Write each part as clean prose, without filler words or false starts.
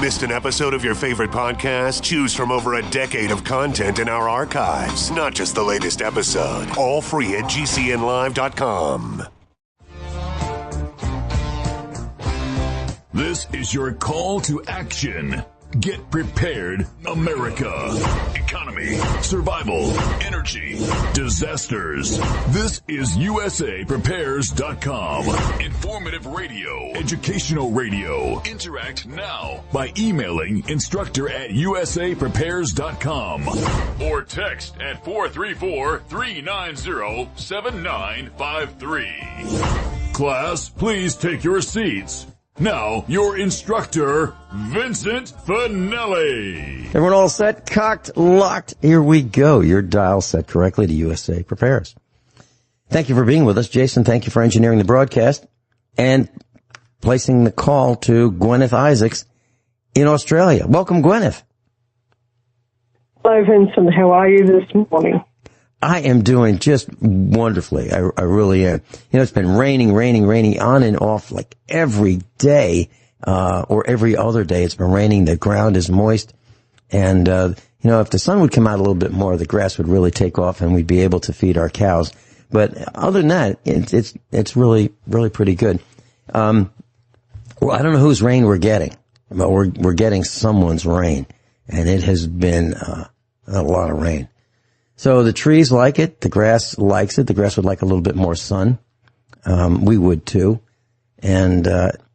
Missed an episode of your favorite podcast? Choose from over a decade of content in our archives, not just the latest episode. All free at GCNlive.com. This is your call to action. Get prepared, America. Economy, survival, energy, disasters. This is USAPrepares.com. Informative radio, educational radio. Interact now by emailing instructor at USAPrepares.com or text at 434-390-7953. Class, please take your seats. Now, your instructor, Vincent Finelli. Everyone all set, cocked, locked. Here we go. Your dial set correctly to USA Prepares. Thank you for being with us. Jason, thank you for engineering the broadcast and placing the call to Guineith Isaacs in Australia. Welcome, Guineith. Hello, Vincent. How are you this morning? I am doing just wonderfully. I really am. You know, it's been raining on and off like every day, or every other day. It's been raining. The ground is moist. And, you know, if the sun would come out a little bit more, the grass would really take off and we'd be able to feed our cows. But other than that, it's really pretty good. Well, I don't know whose rain we're getting, but we're getting someone's rain, and it has been, a lot of rain. So the trees like it. The grass likes it. The grass would like a little bit more sun. We would too. And,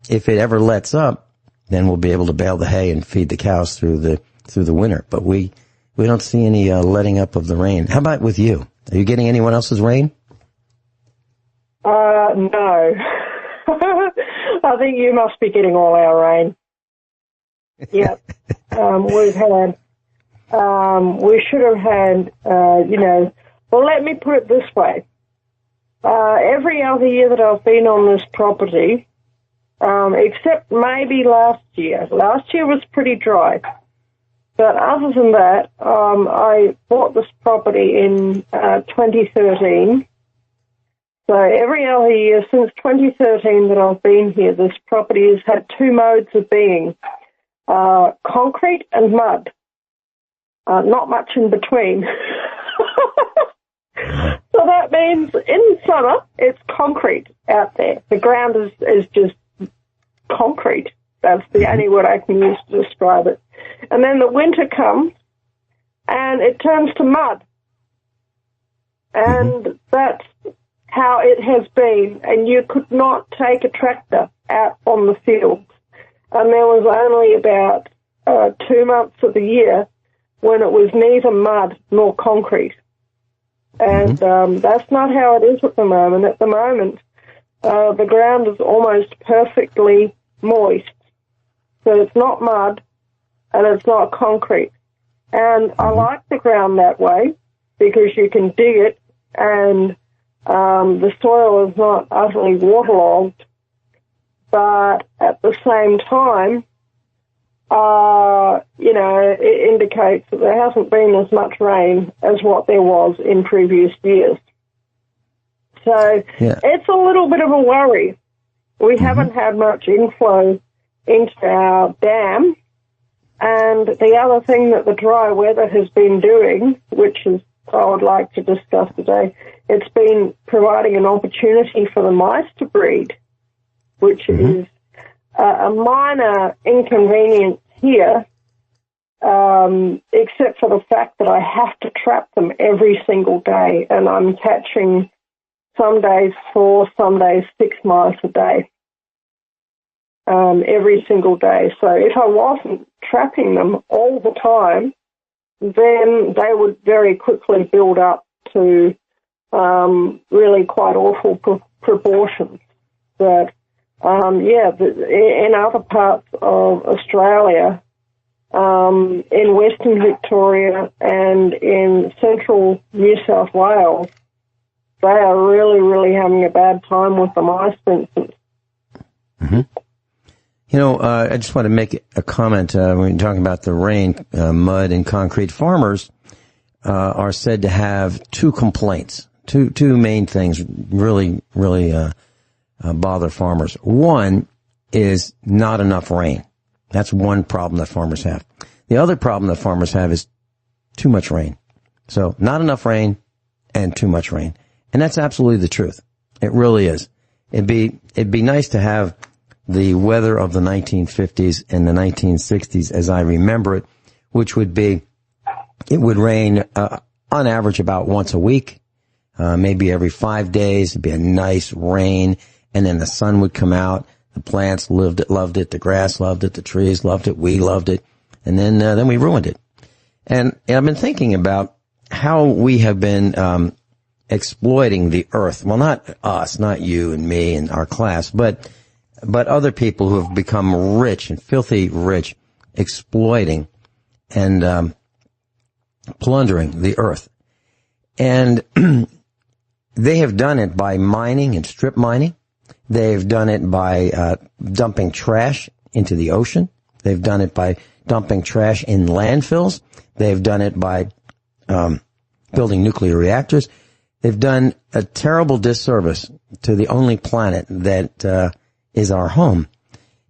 if it ever lets up, then we'll be able to bale the hay and feed the cows through the winter. But we don't see any, letting up of the rain. How about with you? Are you getting anyone else's rain? No. I think you must be getting all our rain. Yep. We've had, we should have had, well, let me put it this way. Every other year that I've been on this property, except maybe last year was pretty dry. But other than that, I bought this property in 2013. So every other year since 2013 that I've been here, this property has had two modes of being, concrete and mud. Not much in between. So that means in summer, it's concrete out there. The ground is just concrete. That's the only word I can use to describe it. And then the winter comes, and it turns to mud. And that's how it has been. And you could not take a tractor out on the fields. And there was only about 2 months of the year when it was neither mud nor concrete. And that's not how it is at the moment. At the moment, the ground is almost perfectly moist. So it's not mud and it's not concrete. And I like the ground that way because you can dig it and the soil is not utterly waterlogged. But at the same time, it indicates that there hasn't been as much rain as what there was in previous years. So It's a little bit of a worry. We haven't had much inflow into our dam. And the other thing that the dry weather has been doing, which is I would like to discuss today, it's been providing an opportunity for the mice to breed, which is a minor inconvenience here, except for the fact that I have to trap them every single day, and I'm catching some days 4, some days 6 mice a day, every single day. So if I wasn't trapping them all the time, then they would very quickly build up to really quite awful proportions. But in other parts of Australia, in Western Victoria and in central New South Wales, they are really, really having a bad time with the mice, Vincent. You know, I just want to make a comment when you're talking about the rain, mud, and concrete. Farmers are said to have two complaints, two main things really bother farmers. One is not enough rain. That's one problem that farmers have. The other problem that farmers have is too much rain. So not enough rain and too much rain. And that's absolutely the truth. It really is. It'd be nice to have the weather of the 1950s and the 1960s as I remember it, which would be, it would rain on average about once a week, maybe every 5 days. It'd be a nice rain, and then the sun would come out. The plants loved it, the grass loved it, the trees loved it, we loved it, and then we ruined it. And I've been thinking about how we have been exploiting the earth. Well, not us, not you and me and our class, but other people who have become rich and filthy rich, exploiting and plundering the earth. And they have done it by mining and strip mining. They've done it by dumping trash into the ocean. They've done it by dumping trash in landfills. They've done it by building nuclear reactors. They've done a terrible disservice to the only planet that is our home.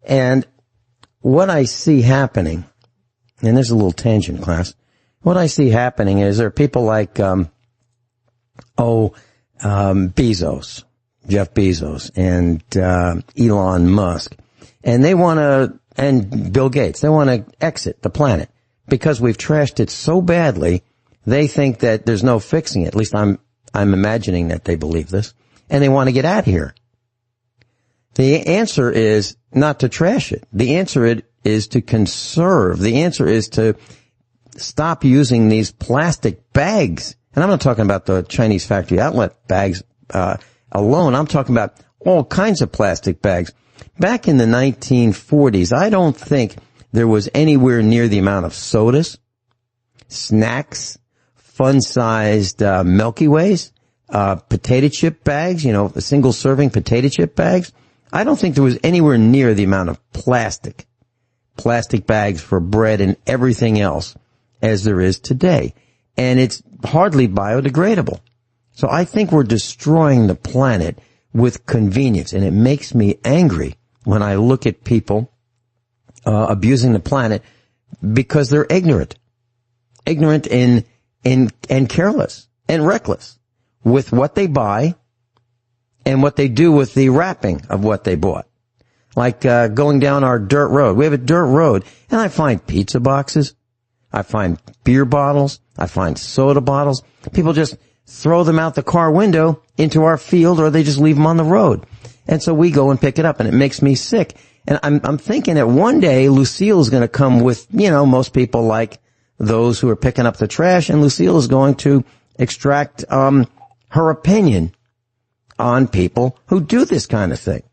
And what I see happening, and there's a little tangent, class, what I see happening is there are people like Bezos, Jeff Bezos, and Elon Musk, and they want to, and Bill Gates, they want to exit the planet because we've trashed it so badly. They think that there's no fixing it. At least I'm imagining that they believe this, and they want to get out of here. The answer is not to trash it. The answer is to conserve. The answer is to stop using these plastic bags. And I'm not talking about the Chinese factory outlet bags alone. I'm talking about all kinds of plastic bags. Back in the 1940s, I don't think there was anywhere near the amount of sodas, snacks, fun-sized Milky Ways, potato chip bags, single-serving potato chip bags. I don't think there was anywhere near the amount of plastic bags for bread and everything else as there is today. And it's hardly biodegradable. So I think we're destroying the planet with convenience, and it makes me angry when I look at people abusing the planet because they're ignorant and careless and reckless with what they buy and what they do with the wrapping of what they bought. Like going down our dirt road. We have a dirt road, and I find pizza boxes, I find beer bottles, I find soda bottles. People just throw them out the car window into our field, or they just leave them on the road. And so we go and pick it up, and it makes me sick. And I'm thinking that one day Lucille is going to come with, most people like those who are picking up the trash, and Lucille is going to extract her opinion on people who do this kind of thing.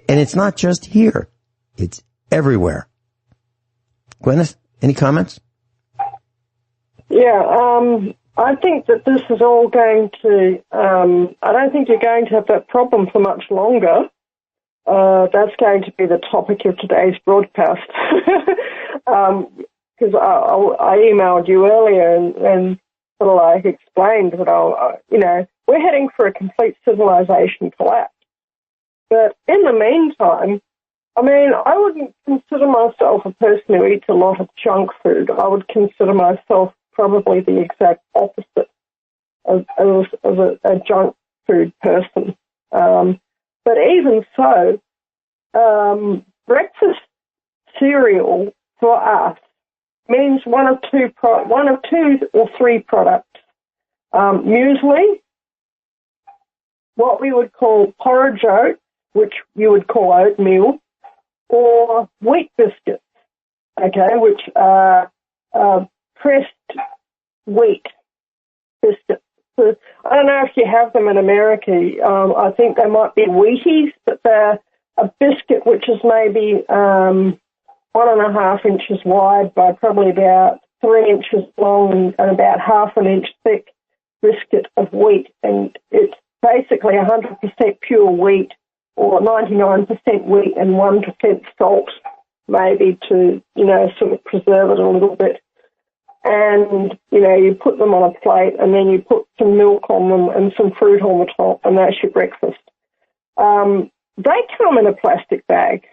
And it's not just here. It's everywhere. Guineith, any comments? Yeah, I think that this is all going to, I don't think you're going to have that problem for much longer. That's going to be the topic of today's broadcast. Because I emailed you earlier and sort of like explained that we're heading for a complete civilization collapse. But in the meantime, I wouldn't consider myself a person who eats a lot of junk food. I would consider myself probably the exact opposite of a junk food person. But even so, breakfast cereal for us means one of two or three products. Muesli, what we would call porridge oat, which you would call oatmeal, or wheat biscuits, which are pressed wheat biscuits. So I don't know if you have them in America. I think they might be Wheaties, but they're a biscuit which is maybe 1.5 inches wide by probably about 3 inches long and about half an inch thick biscuit of wheat. And it's basically 100% pure wheat, or 99% wheat and 1% salt, maybe to, sort of preserve it a little bit. And, you put them on a plate and then you put some milk on them and some fruit on the top, and that's your breakfast. They come in a plastic bag,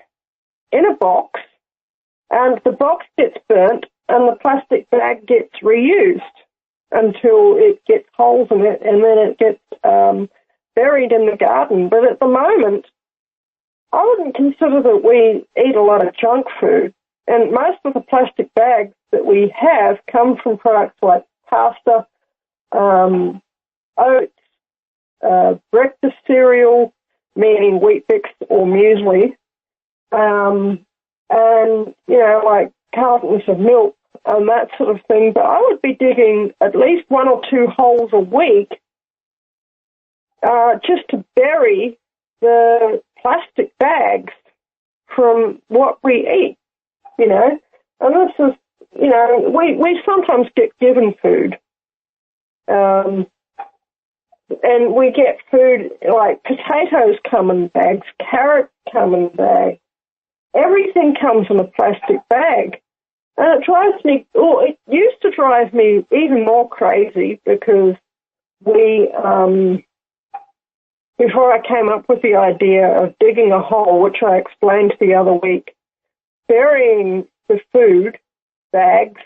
in a box, And the box gets burnt and the plastic bag gets reused until it gets holes in it, and then it gets buried in the garden. But at the moment, I wouldn't consider that we eat a lot of junk food. And most of the plastic bags that we have come from products like pasta, oats, breakfast cereal, meaning Wheat Bix or muesli, and, like cartons of milk and that sort of thing. But I would be digging at least 1 or 2 holes a week just to bury the plastic bags from what we eat, And this is, we sometimes get given food. And we get food like potatoes come in bags, carrots come in bags. Everything comes in a plastic bag. And it drives me, it used to drive me even more crazy because before I came up with the idea of digging a hole, which I explained the other week, burying the food bags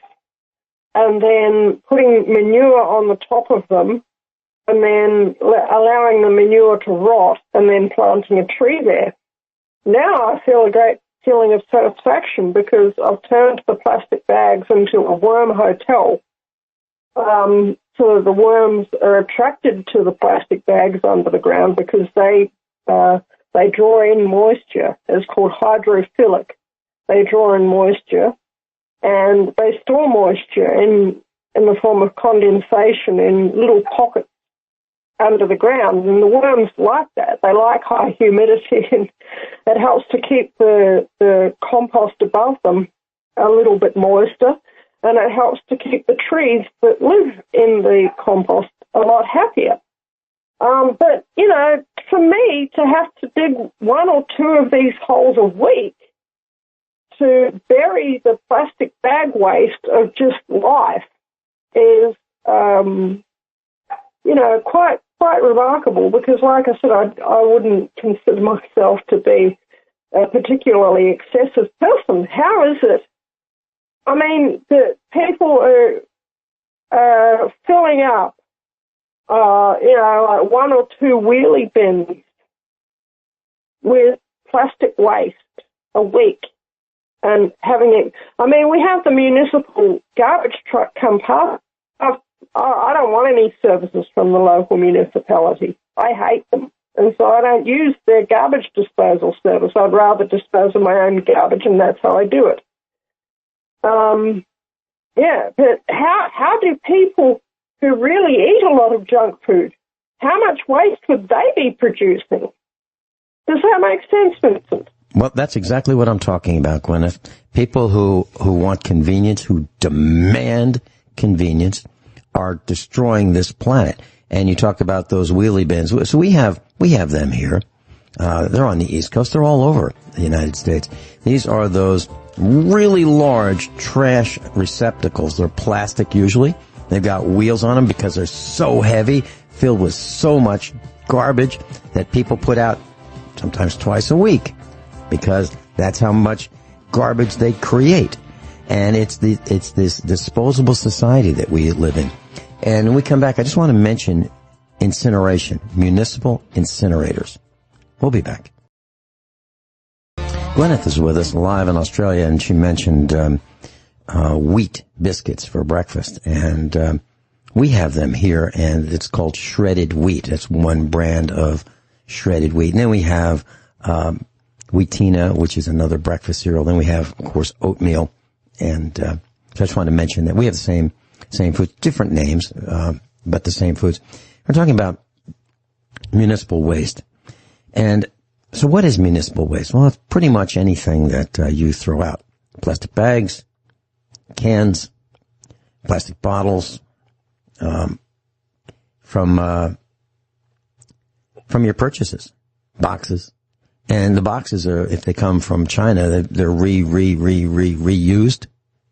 and then putting manure on the top of them and then allowing the manure to rot and then planting a tree there. Now I feel a great feeling of satisfaction because I've turned the plastic bags into a worm hotel. So the worms are attracted to the plastic bags under the ground because they draw in moisture. It's called hydrophilic. They draw in moisture and they store moisture in the form of condensation in little pockets under the ground. And the worms like that. They like high humidity, and it helps to keep the compost above them a little bit moister. And it helps to keep the trees that live in the compost a lot happier. But, for me to have to dig 1 or 2 of these holes a week to bury the plastic bag waste of just life is, quite remarkable because, like I said, I wouldn't consider myself to be a particularly excessive person. How is it? I mean, the people are filling up, like 1 or 2 wheelie bins with plastic waste a week and having it. I mean, we have the municipal garbage truck come past. I don't want any services from the local municipality. I hate them. And so I don't use their garbage disposal service. I'd rather dispose of my own garbage, and that's how I do it. But how do people who really eat a lot of junk food, how much waste would they be producing? Does that make sense, Vincent? Well, that's exactly what I'm talking about, Guineith. People who want convenience, who demand convenience, are destroying this planet. And you talked about those wheelie bins. So we have them here. They're on the East Coast. They're all over the United States. These are those really large trash receptacles. They're plastic usually. They've got wheels on them because they're so heavy, filled with so much garbage that people put out sometimes twice a week because that's how much garbage they create. And it's this disposable society that we live in. And when we come back, I just want to mention incineration, municipal incinerators. We'll be back. Guineith is with us live in Australia, and she mentioned wheat biscuits for breakfast. And we have them here, and it's called shredded wheat. That's one brand of shredded wheat. And then we have Wheatina, which is another breakfast cereal. Then we have, of course, oatmeal. And so I just wanted to mention that we have the same foods, different names, but the same foods. We're talking about municipal waste. And so what is municipal waste? Well, it's pretty much anything that you throw out. Plastic bags, cans, plastic bottles, from your purchases, boxes. And the boxes are, if they come from China, they're reused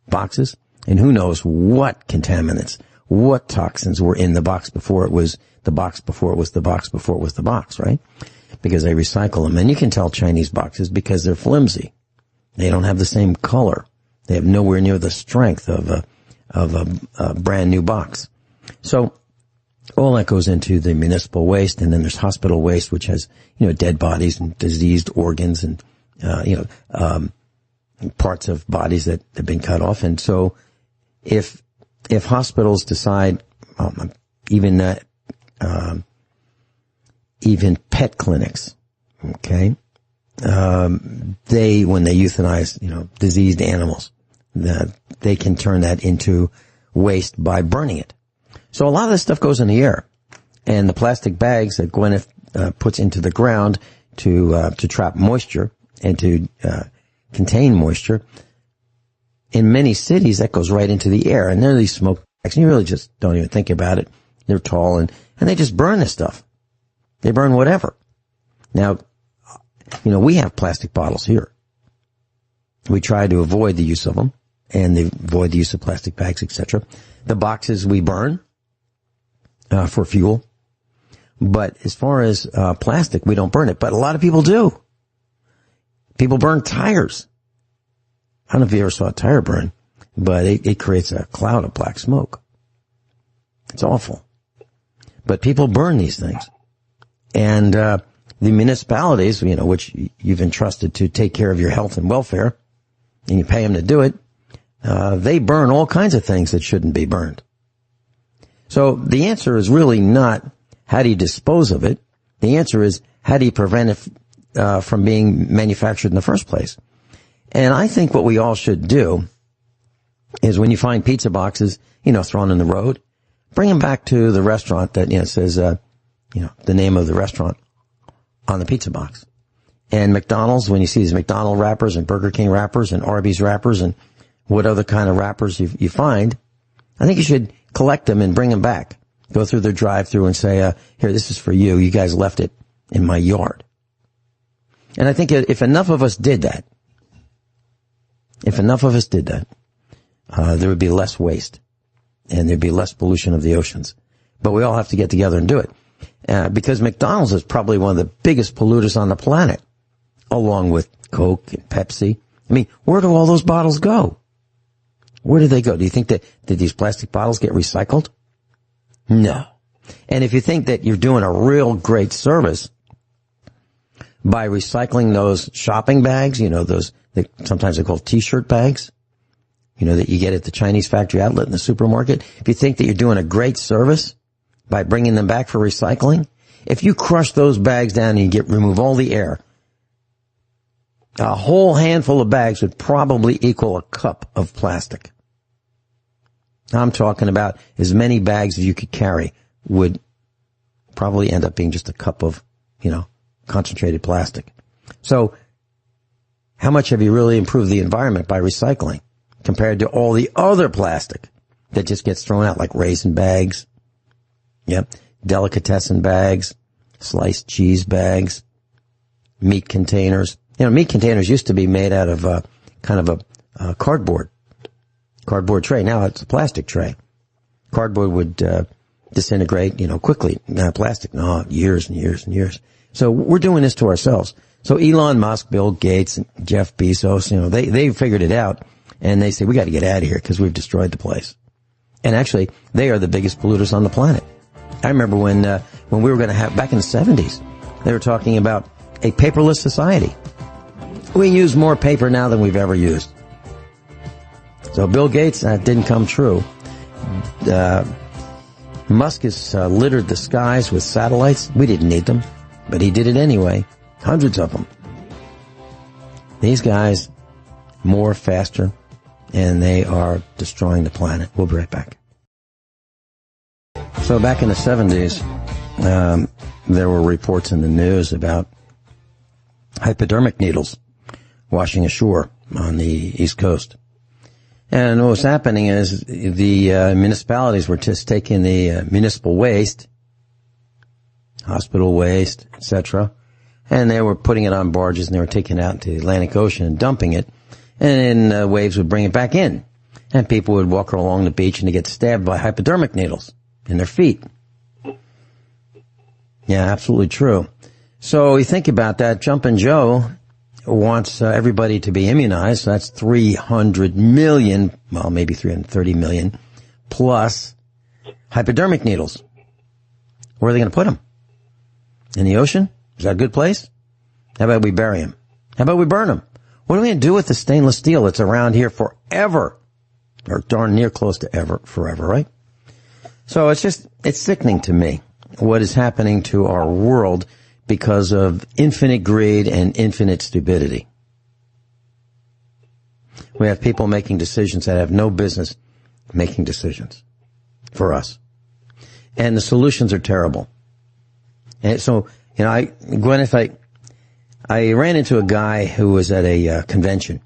boxes. And who knows what contaminants, what toxins were in the box before it was the box before it was the box before it was the box, right? Because they recycle them. And you can tell Chinese boxes because they're flimsy. They don't have the same color. They have nowhere near the strength of a brand new box. So all that goes into the municipal waste, and then there's hospital waste, which has, dead bodies and diseased organs and, parts of bodies that have been cut off. And so if hospitals decide, even pet clinics, okay, when they euthanize, diseased animals, they can turn that into waste by burning it. So a lot of this stuff goes in the air, and the plastic bags that Guineith puts into the ground to trap moisture and to contain moisture, in many cities that goes right into the air, and there are these smoke bags, and you really just don't even think about it. They're tall, and they just burn this stuff. They burn whatever. Now, we have plastic bottles here. We try to avoid the use of them, and avoid the use of plastic bags, etc. The boxes we burn for fuel. But as far as plastic, we don't burn it. But a lot of people do. People burn tires. I don't know if you ever saw a tire burn, but it creates a cloud of black smoke. It's awful. But people burn these things. And the municipalities, which you've entrusted to take care of your health and welfare, and you pay them to do it, they burn all kinds of things that shouldn't be burned. So the answer is really not how do you dispose of it. The answer is how do you prevent it from being manufactured in the first place. And I think what we all should do is when you find pizza boxes, thrown in the road, bring them back to the restaurant that, says, the name of the restaurant on the pizza box. And McDonald's, when you see these McDonald's wrappers and Burger King wrappers and Arby's wrappers and what other kind of wrappers you find, I think you should collect them and bring them back. Go through their drive-through and say, here, this is for you. You guys left it in my yard. And I think if enough of us did that, there would be less waste and there'd be less pollution of the oceans. But we all have to get together and do it. Because McDonald's is probably one of the biggest polluters on the planet, along with Coke and Pepsi. I mean, where do all those bottles go? Where do they go? Do you think that these plastic bottles get recycled? No. And if you think that you're doing a real great service by recycling those shopping bags, sometimes they're called T-shirt bags, that you get at the Chinese factory outlet in the supermarket. If you think that you're doing a great service by bringing them back for recycling, if you crush those bags down and you remove all the air, a whole handful of bags would probably equal a cup of plastic. I'm talking about as many bags as you could carry would probably end up being just a cup of, concentrated plastic. So how much have you really improved the environment by recycling compared to all the other plastic that just gets thrown out, like raisin bags, delicatessen bags, sliced cheese bags, meat containers. Meat containers used to be made out of kind of a cardboard tray. Now it's a plastic tray. Cardboard would disintegrate, quickly. Now plastic, no, years and years and years. So we're doing this to ourselves. So Elon Musk, Bill Gates, and Jeff Bezos, they figured it out, and they say we got to get out of here because we've destroyed the place. And actually, they are the biggest polluters on the planet. I remember when we were going to have, back in the 70s, they were talking about a paperless society. We use more paper now than we've ever used. So Bill Gates, that didn't come true. Musk has littered the skies with satellites. We didn't need them, but he did it anyway. Hundreds of them. These guys, more, faster, and they are destroying the planet. We'll be right back. So back in the 70s, there were reports in the news about hypodermic needles washing ashore on the East Coast. And what was happening is the municipalities were just taking the municipal waste, hospital waste, etc., and they were putting it on barges and they were taking it out into the Atlantic Ocean and dumping it, and then waves would bring it back in. And people would walk along the beach and they get stabbed by hypodermic needles in their feet. Yeah, absolutely true. So you think about that. Jumpin' Joe wants everybody to be immunized. So that's 300 million, well, maybe 330 million, plus hypodermic needles. Where are they going to put them? In the ocean? Is that a good place? How about we bury them? How about we burn them? What are we going to do with the stainless steel that's around here forever? Or darn near close to forever, right? So it's sickening to me what is happening to our world because of infinite greed and infinite stupidity. We have people making decisions that have no business making decisions for us. And the solutions are terrible. And so, Guineith, I ran into a guy who was at a convention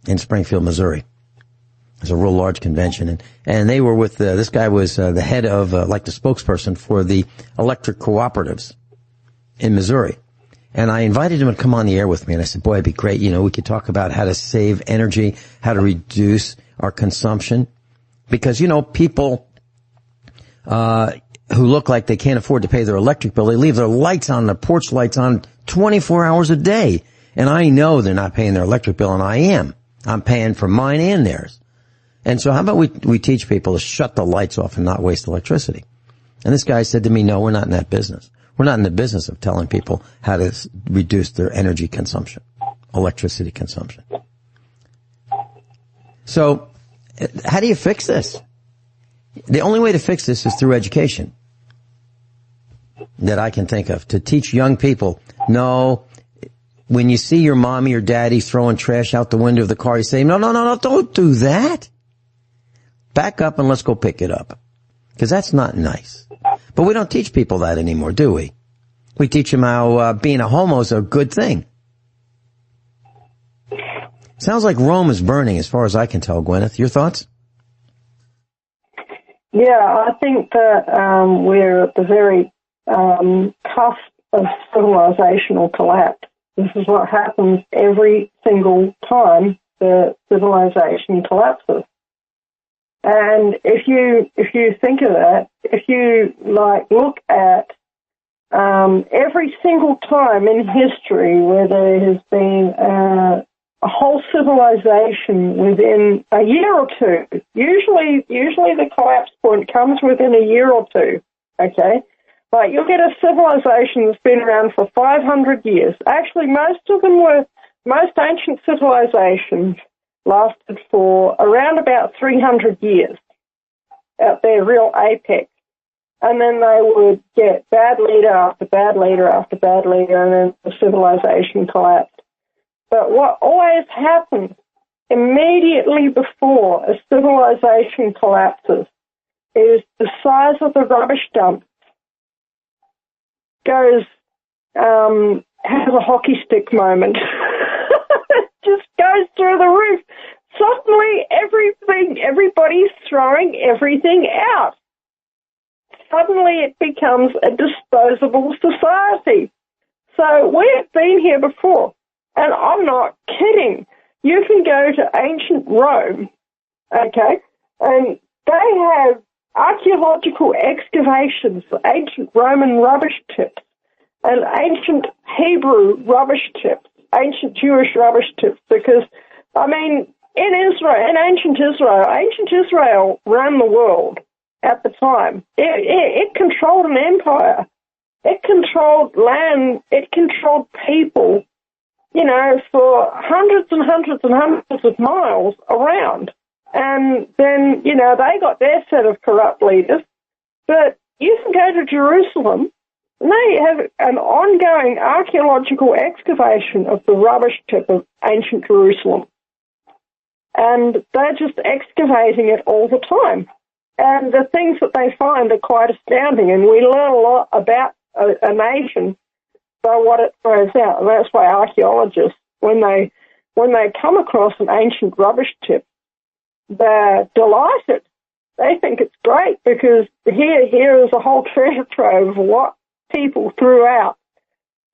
in Springfield, Missouri. It was a real large convention. And they were with, this guy was the head of, like the spokesperson for the electric cooperatives in Missouri. And I invited him to come on the air with me. And I said, boy, it'd be great. We could talk about how to save energy, how to reduce our consumption. Because, people, who look like they can't afford to pay their electric bill, they leave their lights on, their porch lights on 24 hours a day. And I know they're not paying their electric bill, and I am. I'm paying for mine and theirs. And so how about we teach people to shut the lights off and not waste electricity? And this guy said to me, no, we're not in that business. We're not in the business of telling people how to reduce their energy consumption, electricity consumption. So how do you fix this? The only way to fix this is through education that I can think of, to teach young people, no, when you see your mommy or daddy throwing trash out the window of the car, you say, no, don't do that. Back up and let's go pick it up. Because that's not nice. But we don't teach people that anymore, do we? We teach them how being a homo is a good thing. Sounds like Rome is burning as far as I can tell, Guineith. Your thoughts? Yeah, I think that we're at the very cusp of civilizational collapse. This is what happens every single time the civilization collapses. And if you think of that, if you look at every single time in history where there has been a whole civilization within a year or two, usually the collapse point comes within a year or two, okay? Like, you'll get a civilization that's been around for 500 years. Actually, most ancient civilizations lasted for around about 300 years at their real apex. And then they would get bad leader after bad leader after bad leader, and then the civilization collapsed. But what always happens immediately before a civilization collapses is the size of the rubbish dump has a hockey stick moment. Just goes through the roof. Suddenly everybody's throwing everything out. Suddenly it becomes a disposable society. So we've been here before, and I'm not kidding. You can go to ancient Rome, okay, and they have archaeological excavations for ancient Roman rubbish tips and ancient Hebrew rubbish tips, ancient Jewish rubbish tips, because, in ancient Israel ran the world at the time. It controlled an empire. It controlled land. It controlled people, for hundreds and hundreds and hundreds of miles around. And then, they got their set of corrupt leaders. But you can go to Jerusalem, and they have an ongoing archaeological excavation of the rubbish tip of ancient Jerusalem. And they're just excavating it all the time. And the things that they find are quite astounding, and we learn a lot about a nation by what it throws out. And that's why archaeologists, when they come across an ancient rubbish tip, they're delighted. They think it's great because here is a whole treasure trove of what people threw out.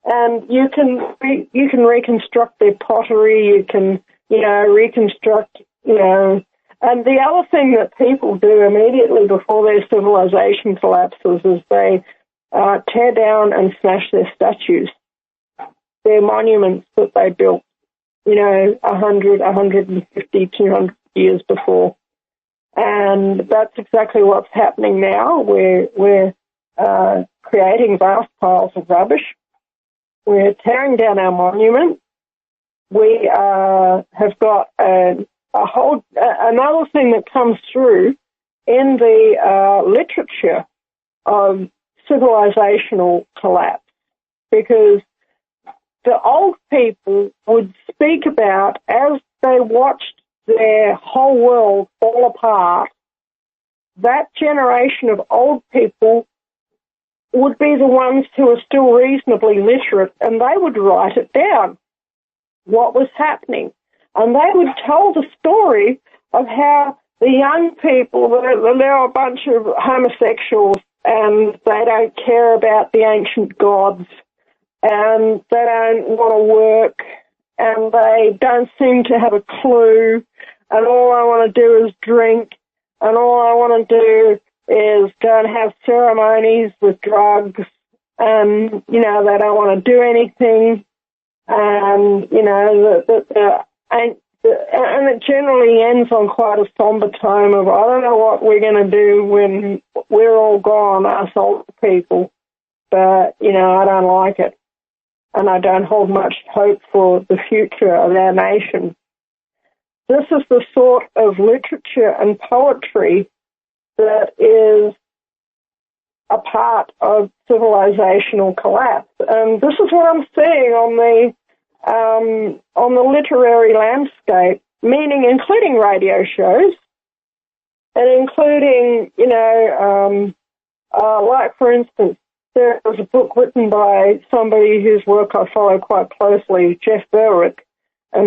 And you can reconstruct their pottery, you can, reconstruct, And the other thing that people do immediately before their civilization collapses is they tear down and smash their statues, their monuments that they built 100, 150, 200 years before. And that's exactly what's happening now. We're creating vast piles of rubbish. We're tearing down our monuments. We have got another thing that comes through in the literature of civilizational collapse, because the old people would speak about, as they watched their whole world fall apart, that generation of old people would be the ones who are still reasonably literate, and they would write it down, what was happening. And they would tell the story of how the young people, there are a bunch of homosexuals, and they don't care about the ancient gods, and they don't want to work, and they don't seem to have a clue, and all I want to do is drink, and all I want to do is go and have ceremonies with drugs, and, they don't want to do anything, and, and it generally ends on quite a somber tone of, I don't know what we're going to do when we're all gone, us old people, but, I don't like it. And I don't hold much hope for the future of our nation. This is the sort of literature and poetry that is a part of civilizational collapse. And this is what I'm seeing on the literary landscape, meaning including radio shows, and including, like, for instance, there was a book written by somebody whose work I follow quite closely, Jeff Berwick, and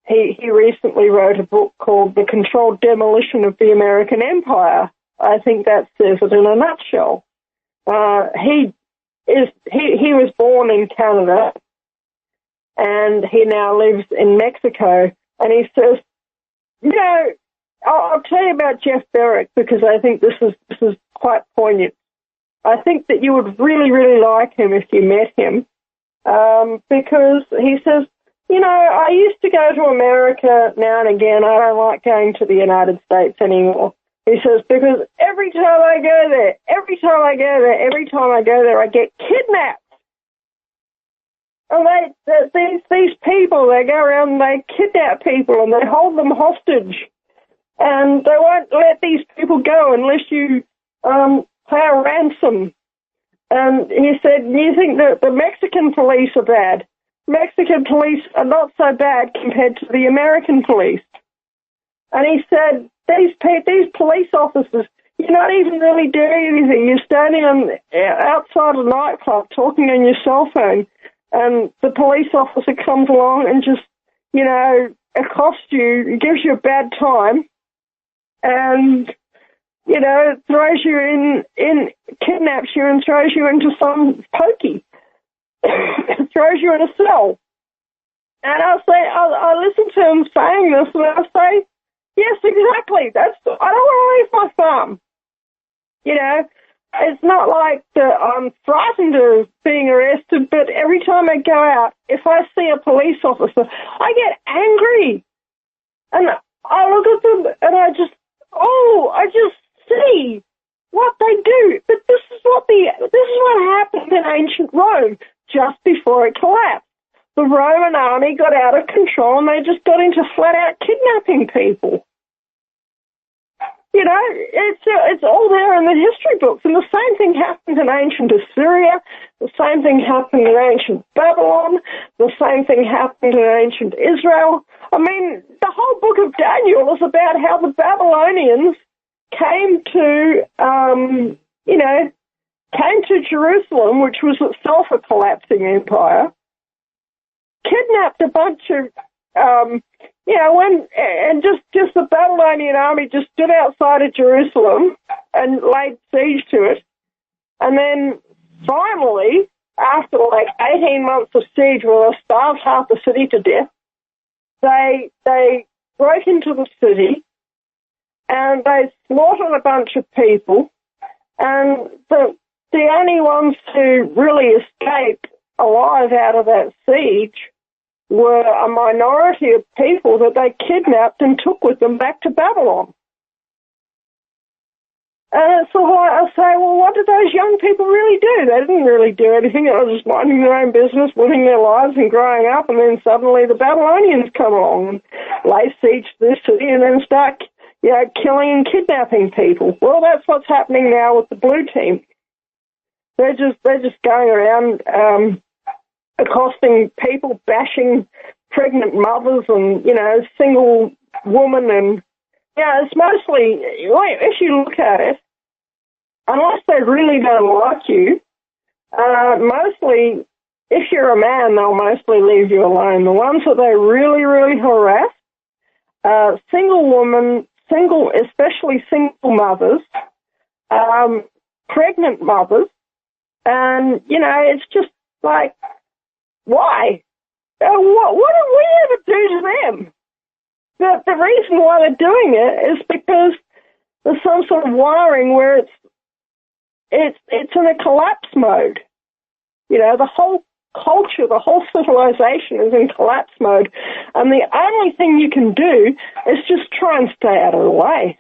he recently wrote a book called The Controlled Demolition of the American Empire. I think that says it in a nutshell. He was born in Canada, and he now lives in Mexico, and he says, I'll tell you about Jeff Berwick, because I think this is quite poignant. I think that you would really, really like him if you met him, because he says, I used to go to America now and again. I don't like going to the United States anymore. He says, because every time I go there, I get kidnapped. And these people, they go around and they kidnap people and they hold them hostage. And they won't let these people go unless you pay a ransom. And he said, you think that the Mexican police are bad? Mexican police are not so bad compared to the American police. And he said, these police officers, you're not even really doing anything. You're standing outside a nightclub talking on your cell phone, and the police officer comes along and just, accosts you, gives you a bad time, and, throws you kidnaps you and throws you into some pokey, throws you in a cell. And I listen to him saying this, and I say, yes, exactly. I don't want to leave my farm. It's not like I'm frightened of being arrested, but every time I go out, if I see a police officer, I get angry. And I look at them and I just see what they do. But this is what happened in ancient Rome just before it collapsed. The Roman army got out of control and they just got into flat out kidnapping people. It's all there in the history books. And the same thing happened in ancient Assyria. The same thing happened in ancient Babylon. The same thing happened in ancient Israel. I mean, the whole book of Daniel is about how the Babylonians came to Jerusalem, which was itself a collapsing empire, kidnapped a bunch of, just the Babylonian army just stood outside of Jerusalem and laid siege to it. And then finally, after 18 months of siege where they starved half the city to death, they broke into the city and they slaughtered a bunch of people. And the only ones who really escaped alive out of that siege were a minority of people that they kidnapped and took with them back to Babylon. And it's like I say, well, what did those young people really do? They didn't really do anything. They were just minding their own business, living their lives and growing up, and then suddenly the Babylonians come along and lay siege to this city and then start, killing and kidnapping people. Well, that's what's happening now with the blue team. They're just going around accosting people, bashing pregnant mothers and, single women. And, it's mostly, if you look at it, unless they really don't like you, mostly, if you're a man, they'll mostly leave you alone. The ones that they really, really harass, single women, especially single mothers, pregnant mothers, and, it's just like, why? What did we ever do to them? The reason why they're doing it is because there's some sort of wiring where it's in a collapse mode. The whole culture, the whole civilization is in collapse mode, and the only thing you can do is just try and stay out of the way.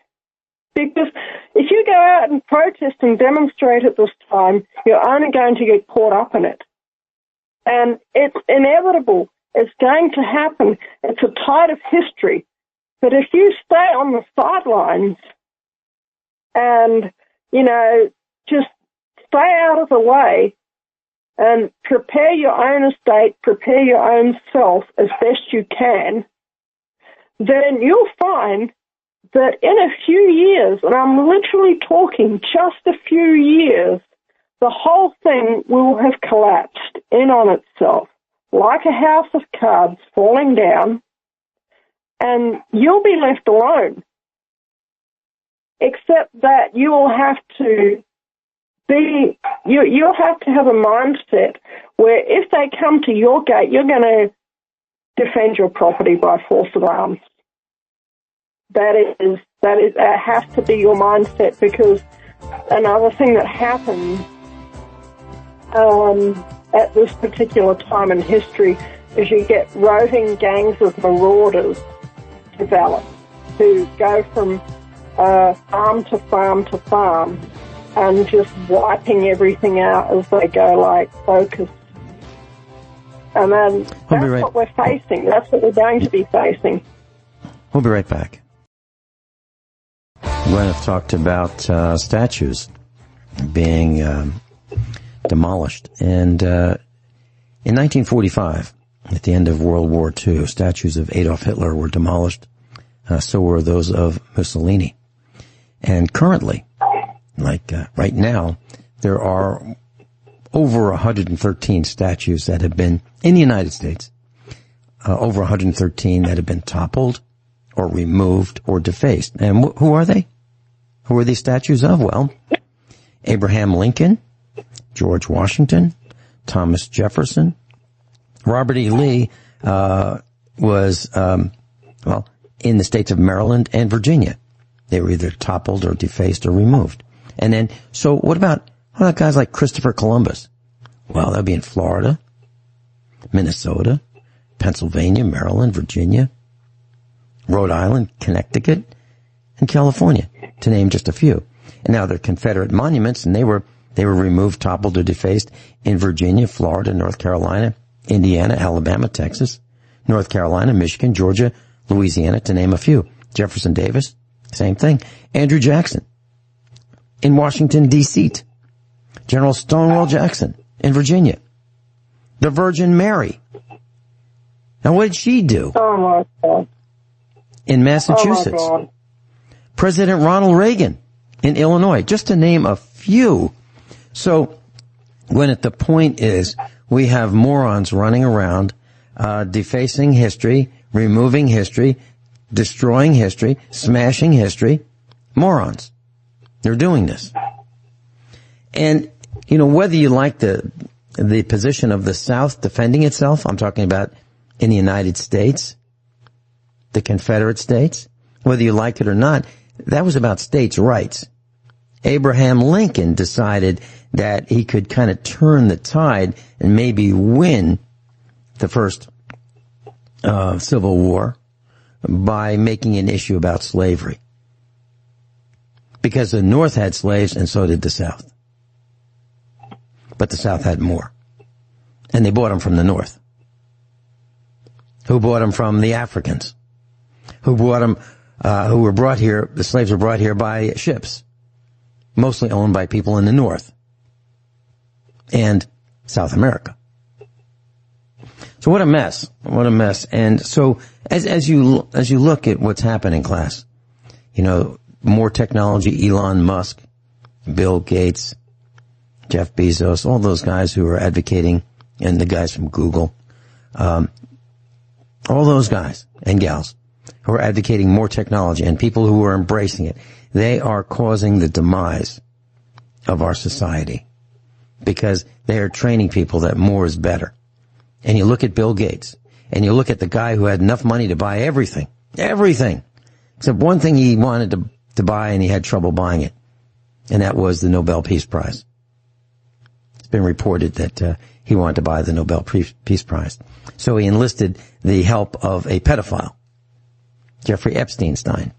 Because if you go out and protest and demonstrate at this time, you're only going to get caught up in it. And it's inevitable. It's going to happen. It's a tide of history. But if you stay on the sidelines and, just stay out of the way and prepare your own estate, prepare your own self as best you can, then you'll find that in a few years, and I'm literally talking just a few years, the whole thing will have collapsed in on itself, like a house of cards falling down, and you'll be left alone. Except that you will have to you'll have to have a mindset where if they come to your gate, you're going to defend your property by force of arms. That has to be your mindset, because another thing that happens at this particular time in history is you get roving gangs of marauders develop who go from farm to farm to farm and just wiping everything out as they go like locusts. And then that's what we're facing. That's what we're going to be facing. We'll be right back. Guineith talked about statues being demolished. And in 1945, at the end of World War II, statues of Adolf Hitler were demolished. So were those of Mussolini. And currently, right now, there are over 113 statues that have been, in the United States, over 113 that have been toppled or removed or defaced. And who are they? Who are these statues of? Well, Abraham Lincoln, George Washington, Thomas Jefferson. Robert E. Lee was in the states of Maryland and Virginia. They were either toppled or defaced or removed. And then, so what about guys like Christopher Columbus? Well, that'd be in Florida, Minnesota, Pennsylvania, Maryland, Virginia, Rhode Island, Connecticut, and California, to name just a few. And now they're Confederate monuments, and they were removed, toppled, or defaced in Virginia, Florida, North Carolina, Indiana, Alabama, Texas, North Carolina, Michigan, Georgia, Louisiana, to name a few. Jefferson Davis, same thing. Andrew Jackson in Washington, D.C. General Stonewall Jackson in Virginia. The Virgin Mary. Now, what did she do? Oh, my God. In Massachusetts. Oh, my God. President Ronald Reagan in Illinois, just to name a few. So, Guineith, the point is, we have morons running around, defacing history, removing history, destroying history, smashing history. Morons. They're doing this. And, whether you like the position of the South defending itself, I'm talking about in the United States, the Confederate States, whether you like it or not, that was about states' rights. Abraham Lincoln decided that he could kind of turn the tide and maybe win the first Civil War by making an issue about slavery. Because the North had slaves and so did the South. But the South had more. And they bought them from the North. Who bought them from the Africans? Who bought them, who were brought here, the slaves were brought here by ships. Mostly owned by people in the North. And South America. So what a mess. What a mess. And so as you look at what's happening, class, you know, more technology, Elon Musk, Bill Gates, Jeff Bezos, all those guys who are advocating, and the guys from Google, all those guys and gals who are advocating more technology and people who are embracing it, they are causing the demise of our society because they are training people that more is better. And you look at Bill Gates, and you look at the guy who had enough money to buy everything, except one thing he wanted to buy and he had trouble buying it, and that was the Nobel Peace Prize. It's been reported that he wanted to buy the Nobel Peace Prize. So he enlisted the help of a pedophile, Jeffrey Epstein.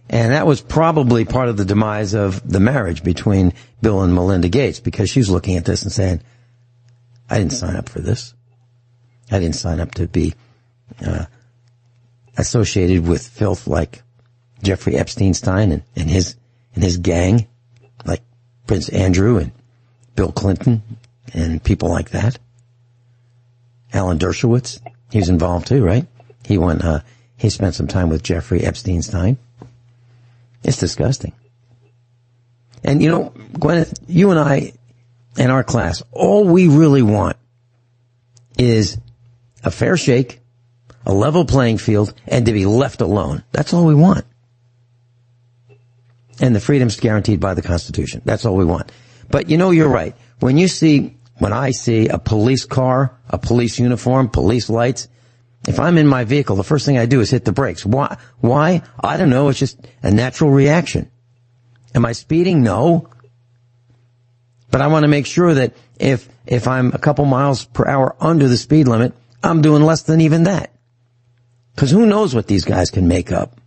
And that was probably part of the demise of the marriage between Bill and Melinda Gates, because she's looking at this and saying, I didn't sign up for this. I didn't sign up to be associated with filth like Jeffrey Epstein and his gang, like Prince Andrew and Bill Clinton and people like that. Alan Dershowitz, he was involved too, right? He spent some time with Jeffrey Epstein. It's disgusting. And you know, Guineith, you and I and our class, all we really want is a fair shake, a level playing field, and to be left alone. That's all we want. And the freedom's guaranteed by the Constitution. That's all we want. But you know, you're right. When I see a police car, a police uniform, police lights, if I'm in my vehicle, the first thing I do is hit the brakes. Why? I don't know. It's just a natural reaction. Am I speeding? No. But I want to make sure that if I'm a couple miles per hour under the speed limit, I'm doing less than even that. Because who knows what these guys can make up.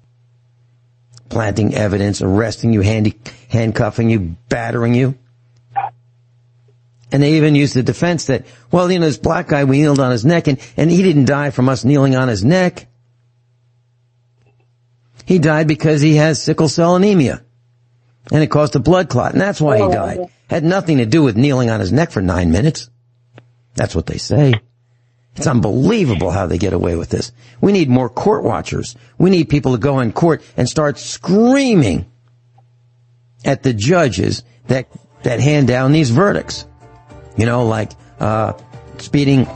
Planting evidence, arresting you, handcuffing you, battering you. And they even use the defense that, well, you know, this black guy, we kneeled on his neck, and he didn't die from us kneeling on his neck. He died because he has sickle cell anemia. And it caused a blood clot, and that's why he died. Had nothing to do with kneeling on his neck for 9 minutes. That's what they say. It's unbelievable how they get away with this. We need more court watchers. We need people to go in court and start screaming at the judges that hand down these verdicts. You know, like speeding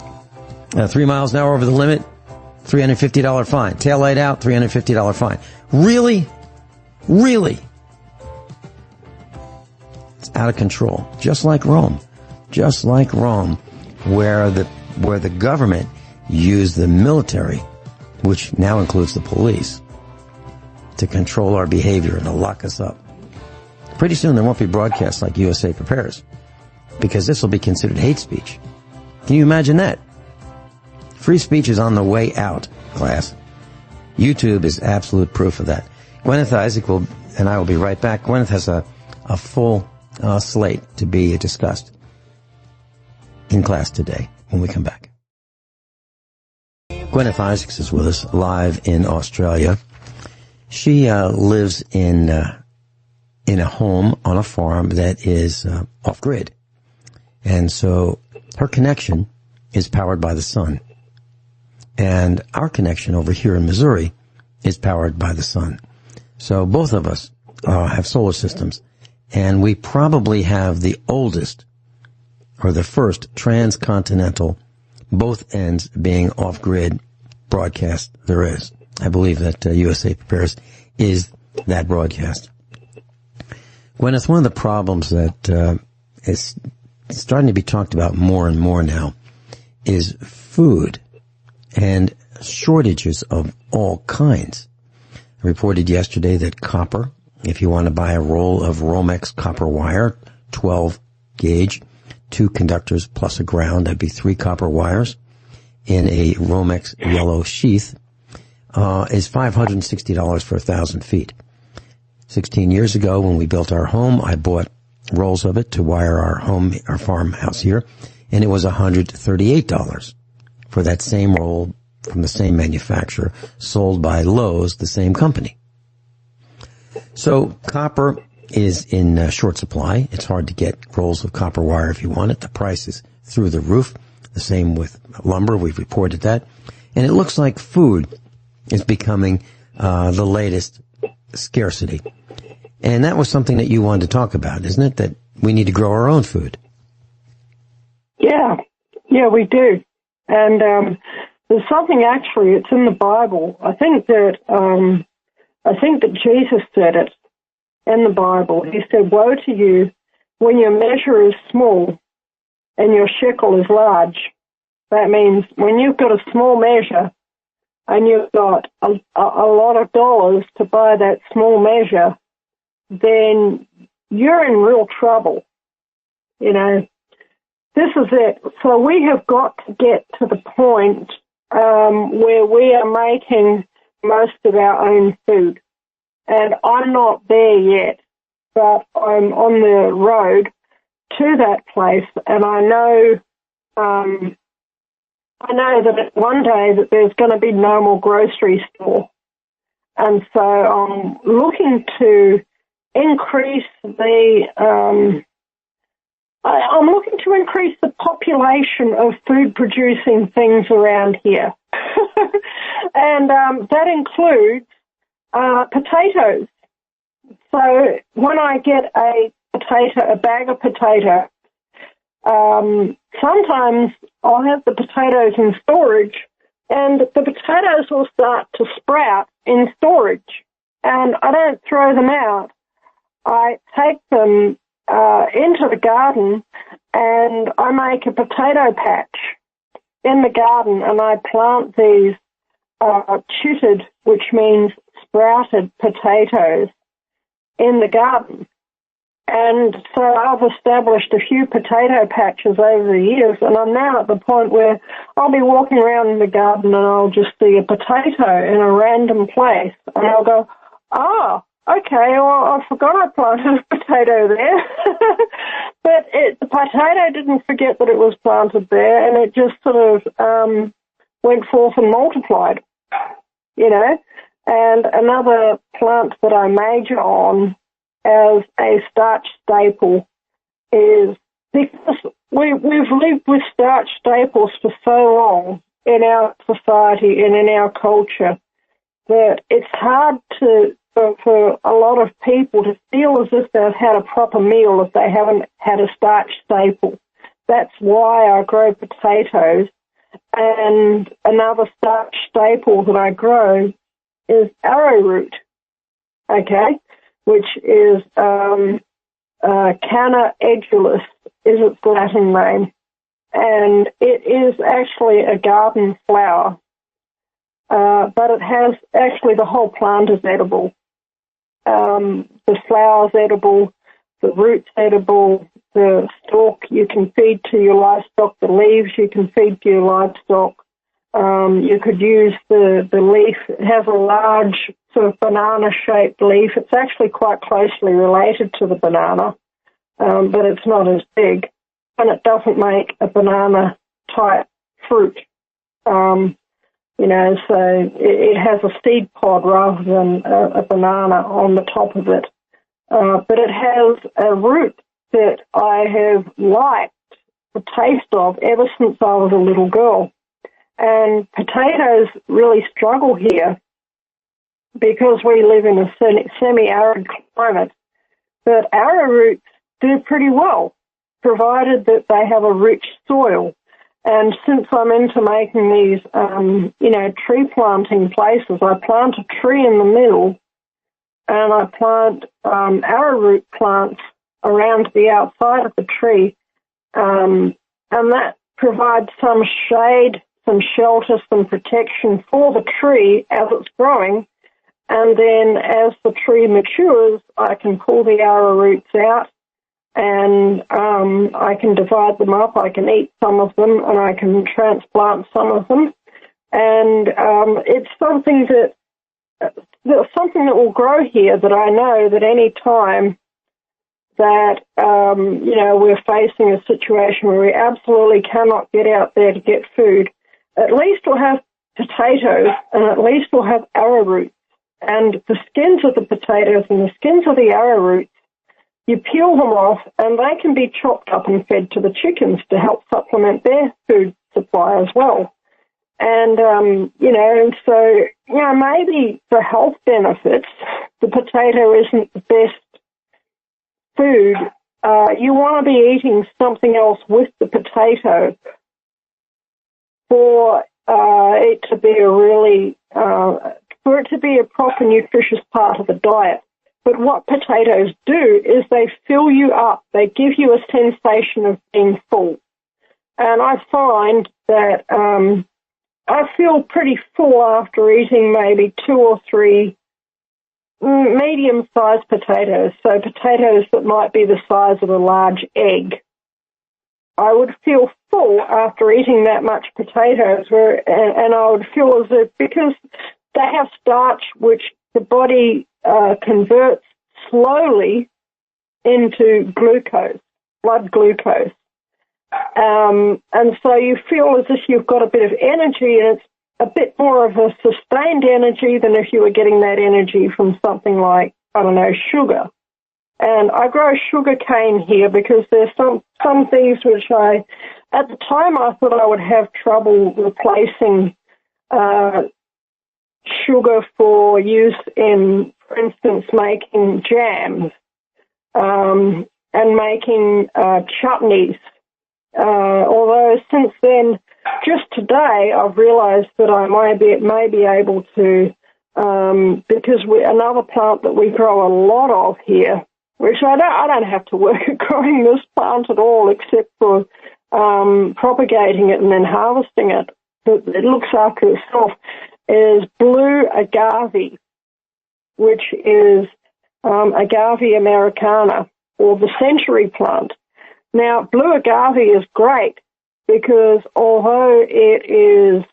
3 miles an hour over the limit, $350 fine. Taillight out, $350 fine. Really? Really? It's out of control. Just like Rome. Just like Rome, where the government used the military, which now includes the police, to control our behavior and to lock us up. Pretty soon there won't be broadcasts like USA Prepares, because this will be considered hate speech. Can you imagine that? Free speech is on the way out, class. YouTube is absolute proof of that. Guineith Isaacs and I will be right back. Guineith has a full slate to be discussed in class today when we come back. Guineith Isaacs is with us live in Australia. She lives in a home on a farm that is off-grid. And so her connection is powered by the sun. And our connection over here in Missouri is powered by the sun. So both of us have solar systems. And we probably have the oldest, or the first, transcontinental, both ends being off-grid broadcast there is. I believe that USA Prepares is that broadcast. Guineith, one of the problems that is starting to be talked about more and more now is food and shortages of all kinds. I reported yesterday that copper If you want to buy a roll of Romex copper wire, 12 gauge, 2 conductors plus a ground, that'd be 3 copper wires in a Romex yellow sheath, is $560 for 1,000 feet. 16 years ago, when we built our home, I bought rolls of it to wire our farmhouse here, and it was $138 for that same roll from the same manufacturer, sold by Lowe's, the same company. So copper is in short supply. It's hard to get rolls of copper wire if you want it. The price is through the roof. The same with lumber. We've reported that. And it looks like food is becoming the latest scarcity. And that was something that you wanted to talk about, isn't it? That we need to grow our own food. Yeah, we do. And there's something actually, it's in the Bible. I think that Jesus said it in the Bible. He said, "Woe to you when your measure is small and your shekel is large." That means when you've got a small measure and you've got a lot of dollars to buy that small measure, then you're in real trouble. You know, this is it. So we have got to get to the point where we are making most of our own food. And I'm not there yet, but I'm on the road to that place, and I know that one day that there's going to be no more grocery store. And so I'm looking to increase the population of food-producing things around here. And that includes potatoes. So when I get a bag of potatoes, sometimes I'll have the potatoes in storage, and the potatoes will start to sprout in storage, and I don't throw them out. I take them into the garden, and I make a potato patch in the garden, and I plant these tutored, which means sprouted potatoes, in the garden. And so I've established a few potato patches over the years, and I'm now at the point where I'll be walking around in the garden and I'll just see a potato in a random place, and I'll go, okay, well, I forgot I planted a potato there. But the potato didn't forget that it was planted there, and it just sort of went forth and multiplied, you know. And another plant that I major on as a starch staple is because we've lived with starch staples for so long in our society and in our culture that it's hard for a lot of people to feel as if they've had a proper meal if they haven't had a starch staple. That's why I grow potatoes. And another starch staple that I grow is arrowroot, okay, which is Canna edulis is its Latin name, and it is actually a garden flower, but it has actually the whole plant is edible. The flower's edible, the root's edible, the stalk you can feed to your livestock, the leaves you can feed to your livestock. You could use the leaf. It has a large sort of banana-shaped leaf. It's actually quite closely related to the banana, but it's not as big, and it doesn't make a banana-type fruit. You know, so it has a seed pod rather than a banana on the top of it. But it has a root that I have liked the taste of ever since I was a little girl. And potatoes really struggle here because we live in a semi-arid climate. But arrowroots do pretty well, provided that they have a rich soil. And since I'm into making these, tree planting places, I plant a tree in the middle and I plant arrowroot plants around the outside of the tree. And that provides some shade, some shelter, some protection for the tree as it's growing. And then as the tree matures, I can pull the arrowroots out, and I can divide them up. I can eat some of them, and I can transplant some of them. And it's something that will grow here, that I know that any time that, we're facing a situation where we absolutely cannot get out there to get food, at least we'll have potatoes, and at least we'll have arrowroot. And the skins of the potatoes and the skins of the arrowroot, you peel them off, and they can be chopped up and fed to the chickens to help supplement their food supply as well. And, maybe for health benefits, the potato isn't the best food. You want to be eating something else with the potato for it to be a proper nutritious part of the diet. But what potatoes do is they fill you up. They give you a sensation of being full. And I find that I feel pretty full after eating maybe 2 or 3 medium-sized potatoes, so potatoes that might be the size of a large egg. I would feel full after eating that much potatoes, and I would feel as if, because they have starch which the body converts slowly into glucose, blood glucose. And so you feel as if you've got a bit of energy, and it's a bit more of a sustained energy than if you were getting that energy from something like, sugar. And I grow sugar cane here because there's some things which at the time I thought I would have trouble replacing sugar for use in, for instance, making jams and making chutneys. Although since then, just today, I've realised that I may be able to, because another plant that we grow a lot of here, which I don't have to work at growing this plant at all, except for propagating it and then harvesting it. It looks after itself, is blue agave, which is Agave americana, or the century plant. Now, blue agave is great because although it is,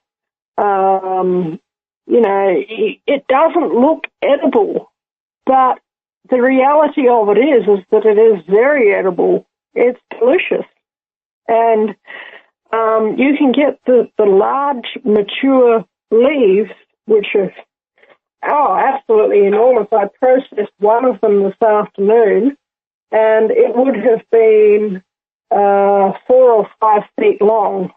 it doesn't look edible, but the reality of it is that it is very edible. It's delicious. And you can get the large, mature leaves, which are, absolutely enormous. I processed one of them this afternoon, and it would have been 4 or 5 feet long,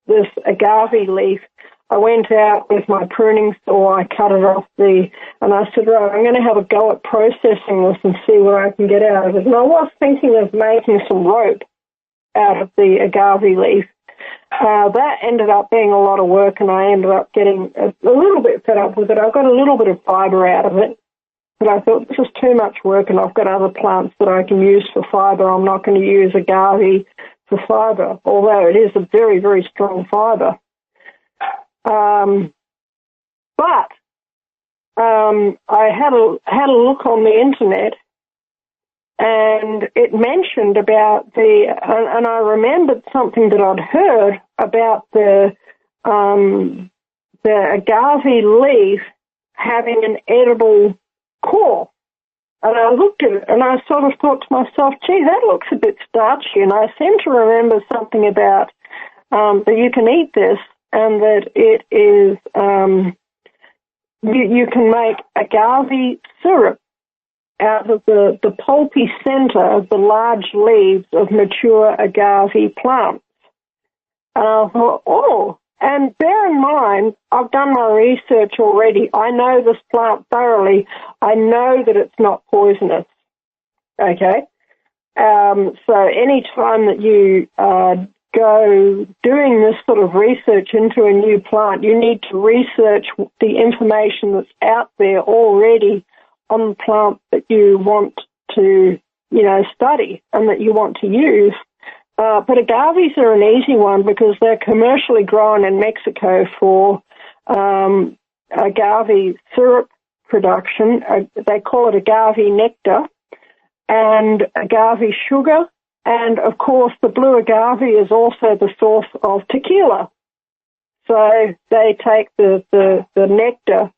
this agave leaf. I went out with my pruning saw, I cut it off and I said, right, I'm going to have a go at processing this and see what I can get out of it. And I was thinking of making some rope out of the agave leaf. That ended up being a lot of work, and I ended up getting a little bit fed up with it. I got a little bit of fibre out of it, but I thought this is too much work, and I've got other plants that I can use for fibre. I'm not going to use agave for fibre, although it is a very, very strong fibre. But I had a look on the internet, and it mentioned about and I remembered something that I'd heard about the agave leaf having an edible core. And I looked at it, and I sort of thought to myself, gee, that looks a bit starchy. And I seem to remember something about that you can eat this, and that it is, you can make agave syrup out of the pulpy center of the large leaves of mature agave plants. And I thought, and bear in mind, I've done my research already. I know this plant thoroughly. I know that it's not poisonous. Okay? So any time that you go doing this sort of research into a new plant, you need to research the information that's out there already on the plant that you want to, study and that you want to use. But agaves are an easy one because they're commercially grown in Mexico for agave syrup production. They call it agave nectar and agave sugar. And, of course, the blue agave is also the source of tequila. So they take the nectar,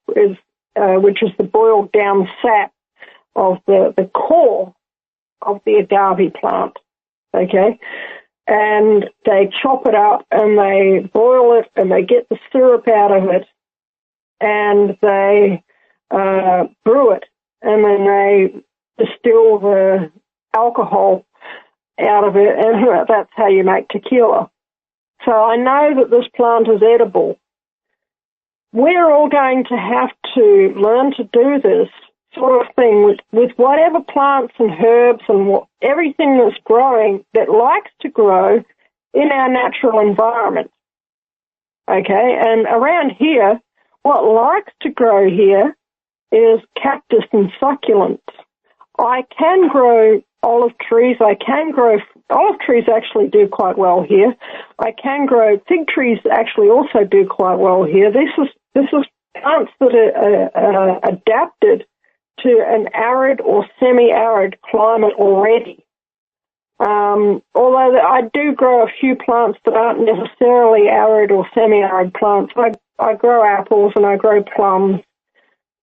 which is the boiled down sap of the core of the agave plant, okay? And they chop it up and they boil it and they get the syrup out of it and they brew it and then they distill the alcohol out of it, and that's how you make tequila. So I know that this plant is edible. We're all going to have to learn to do this sort of thing with whatever plants and herbs and everything that's growing that likes to grow in our natural environment. Okay, and around here, what likes to grow here is cactus and succulents. I can grow olive trees. Olive trees actually do quite well here. I can grow fig trees actually also do quite well here. This is plants that are adapted to an arid or semi-arid climate already. Although I do grow a few plants that aren't necessarily arid or semi-arid plants. I grow apples and I grow plums.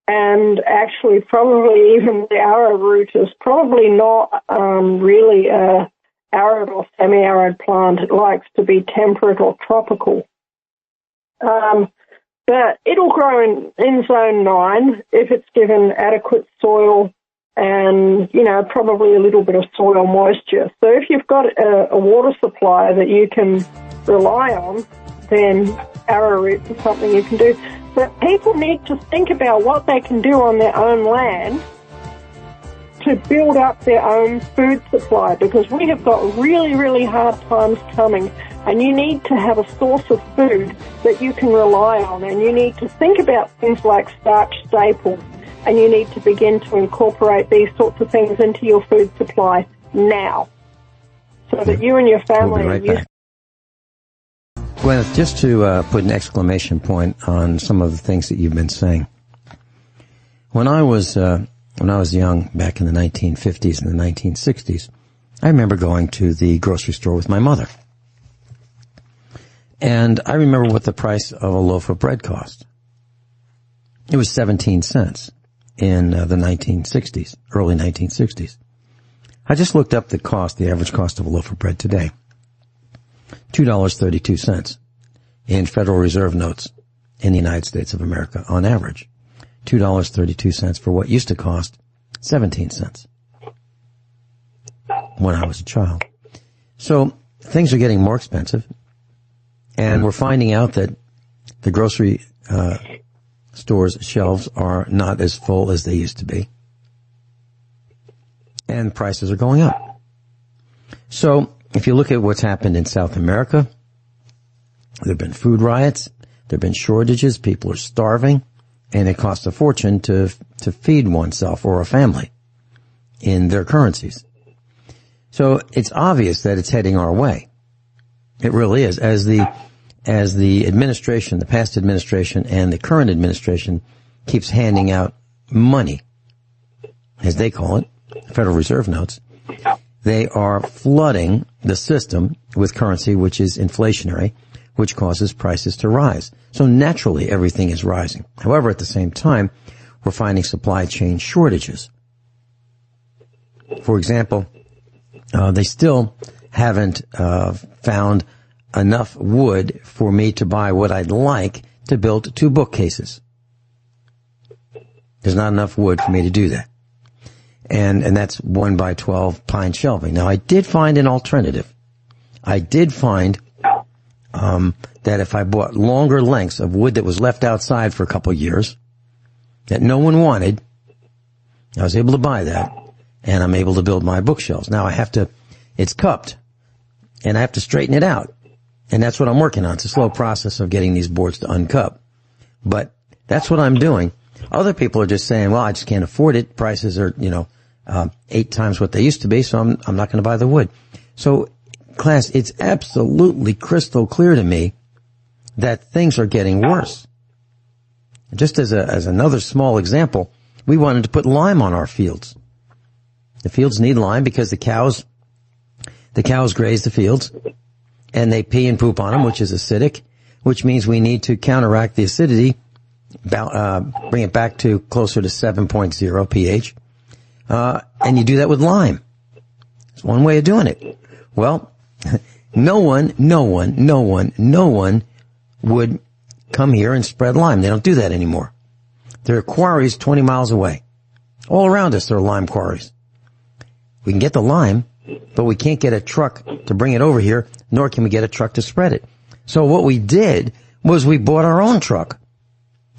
And actually, probably even the arrowroot is probably not really a arid or semi-arid plant. It likes to be temperate or tropical. But it'll grow in zone 9 if it's given adequate soil and, probably a little bit of soil moisture. So if you've got a water supply that you can rely on, then arrowroot is something you can do. But people need to think about what they can do on their own land to build up their own food supply, because we have got really, really hard times coming, and you need to have a source of food that you can rely on, and you need to think about things like starch staples, and you need to begin to incorporate these sorts of things into your food supply now, so that you and your family We'll be right back. Guineith, just to put an exclamation point on some of the things that you've been saying. When I was young, back in the 1950s and the 1960s, I remember going to the grocery store with my mother. And I remember what the price of a loaf of bread cost. It was 17 cents in the 1960s, early 1960s. I just looked up the average cost of a loaf of bread today. $2.32 in Federal Reserve notes in the United States of America on average. $2.32 for what used to cost 17 cents when I was a child. So things are getting more expensive, and we're finding out that the grocery stores' shelves are not as full as they used to be, and prices are going up. So if you look at what's happened in South America, there have been food riots, there have been shortages, people are starving, and it costs a fortune to feed oneself or a family in their currencies. So it's obvious that it's heading our way. It really is. As the administration, the past administration and the current administration keeps handing out money, as they call it, Federal Reserve notes, they are flooding the system with currency which is inflationary, which causes prices to rise. So naturally, everything is rising. However, at the same time, we're finding supply chain shortages. For example, they still haven't found enough wood for me to buy what I'd like to build 2 bookcases. There's not enough wood for me to do that. And that's 1x12 pine shelving. Now, I did find an alternative. I did find that if I bought longer lengths of wood that was left outside for a couple of years, that no one wanted, I was able to buy that, and I'm able to build my bookshelves. Now it's cupped, and I have to straighten it out. And that's what I'm working on. It's a slow process of getting these boards to uncup. But that's what I'm doing. Other people are just saying, well, I just can't afford it. Prices are, 8 times what they used to be, so I'm not going to buy the wood. So, class, it's absolutely crystal clear to me that things are getting worse. just as another small example, we wanted to put lime on our fields. The fields need lime because the cows graze the fields and they pee and poop on them, which is acidic, which means we need to counteract the acidity, bring it back to closer to 7.0 pH. And you do that with lime. It's one way of doing it. Well, no one would come here and spread lime. They don't do that anymore. There are quarries 20 miles away. All around us there are lime quarries. We can get the lime, but we can't get a truck to bring it over here, nor can we get a truck to spread it. So what we did was we bought our own truck.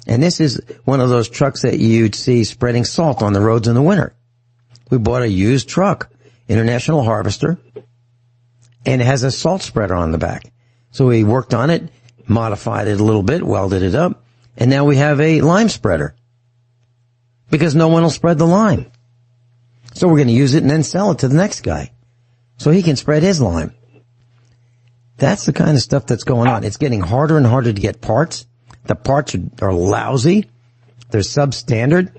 And this is one of those trucks that you'd see spreading salt on the roads in the winter. We bought a used truck, International Harvester, and it has a salt spreader on the back. So we worked on it, modified it a little bit, welded it up, and now we have a lime spreader. Because no one will spread the lime. So we're going to use it and then sell it to the next guy, so he can spread his lime. That's the kind of stuff that's going on. It's getting harder and harder to get parts. The parts are lousy. They're substandard.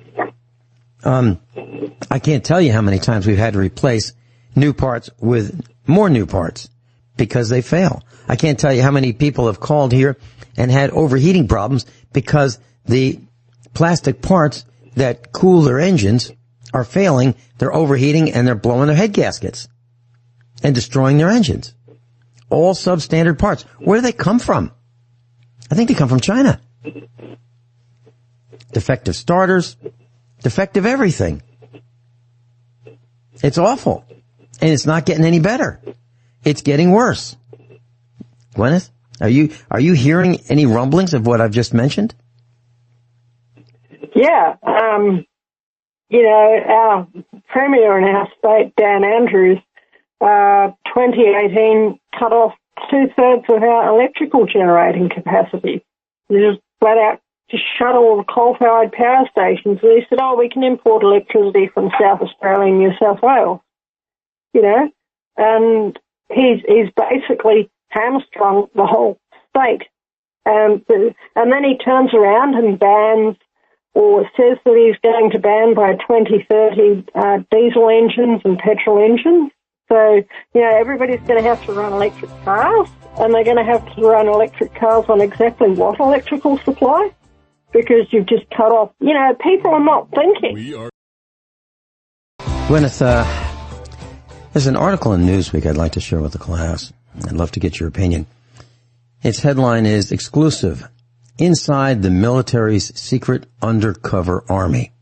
I can't tell you how many times we've had to replace new parts with more new parts because they fail. I can't tell you how many people have called here and had overheating problems because the plastic parts that cool their engines are failing. They're overheating and they're blowing their head gaskets and destroying their engines. All substandard parts. Where do they come from? I think they come from China. Defective starters, defective everything. It's awful. And it's not getting any better. It's getting worse. Guineith, are you hearing any rumblings of what I've just mentioned? Yeah. Our Premier in our state, Dan Andrews, 2018 cut off 2/3 of our electrical generating capacity. They just flat out just shut all the coal-fired power stations. And he said, we can import electricity from South Australia and New South Wales. And he's basically hamstrung the whole state. And then he turns around and bans or says that he's going to ban by 2030 diesel engines and petrol engines. So, everybody's going to have to run electric cars, and they're going to have to run electric cars on exactly what electrical supply? Because you've just cut off, people are not thinking. Guineith, there's an article in Newsweek I'd like to share with the class. I'd love to get your opinion. Its headline is Exclusive: Inside the Military's Secret Undercover Army.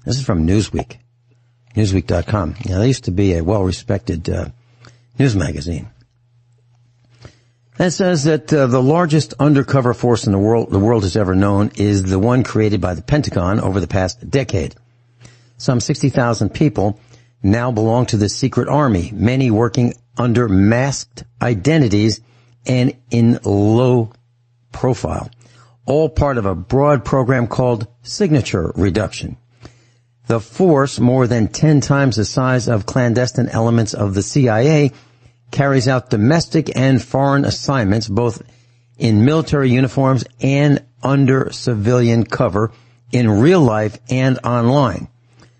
This is from Newsweek. Newsweek.com. They used to be a well-respected news magazine. It says that the largest undercover force in the world has ever known is the one created by the Pentagon over the past decade. Some 60,000 people now belong to the secret army, many working under masked identities and in low profile, all part of a broad program called signature reduction. The force, more than 10 times the size of clandestine elements of the CIA, carries out domestic and foreign assignments, both in military uniforms and under civilian cover, in real life and online,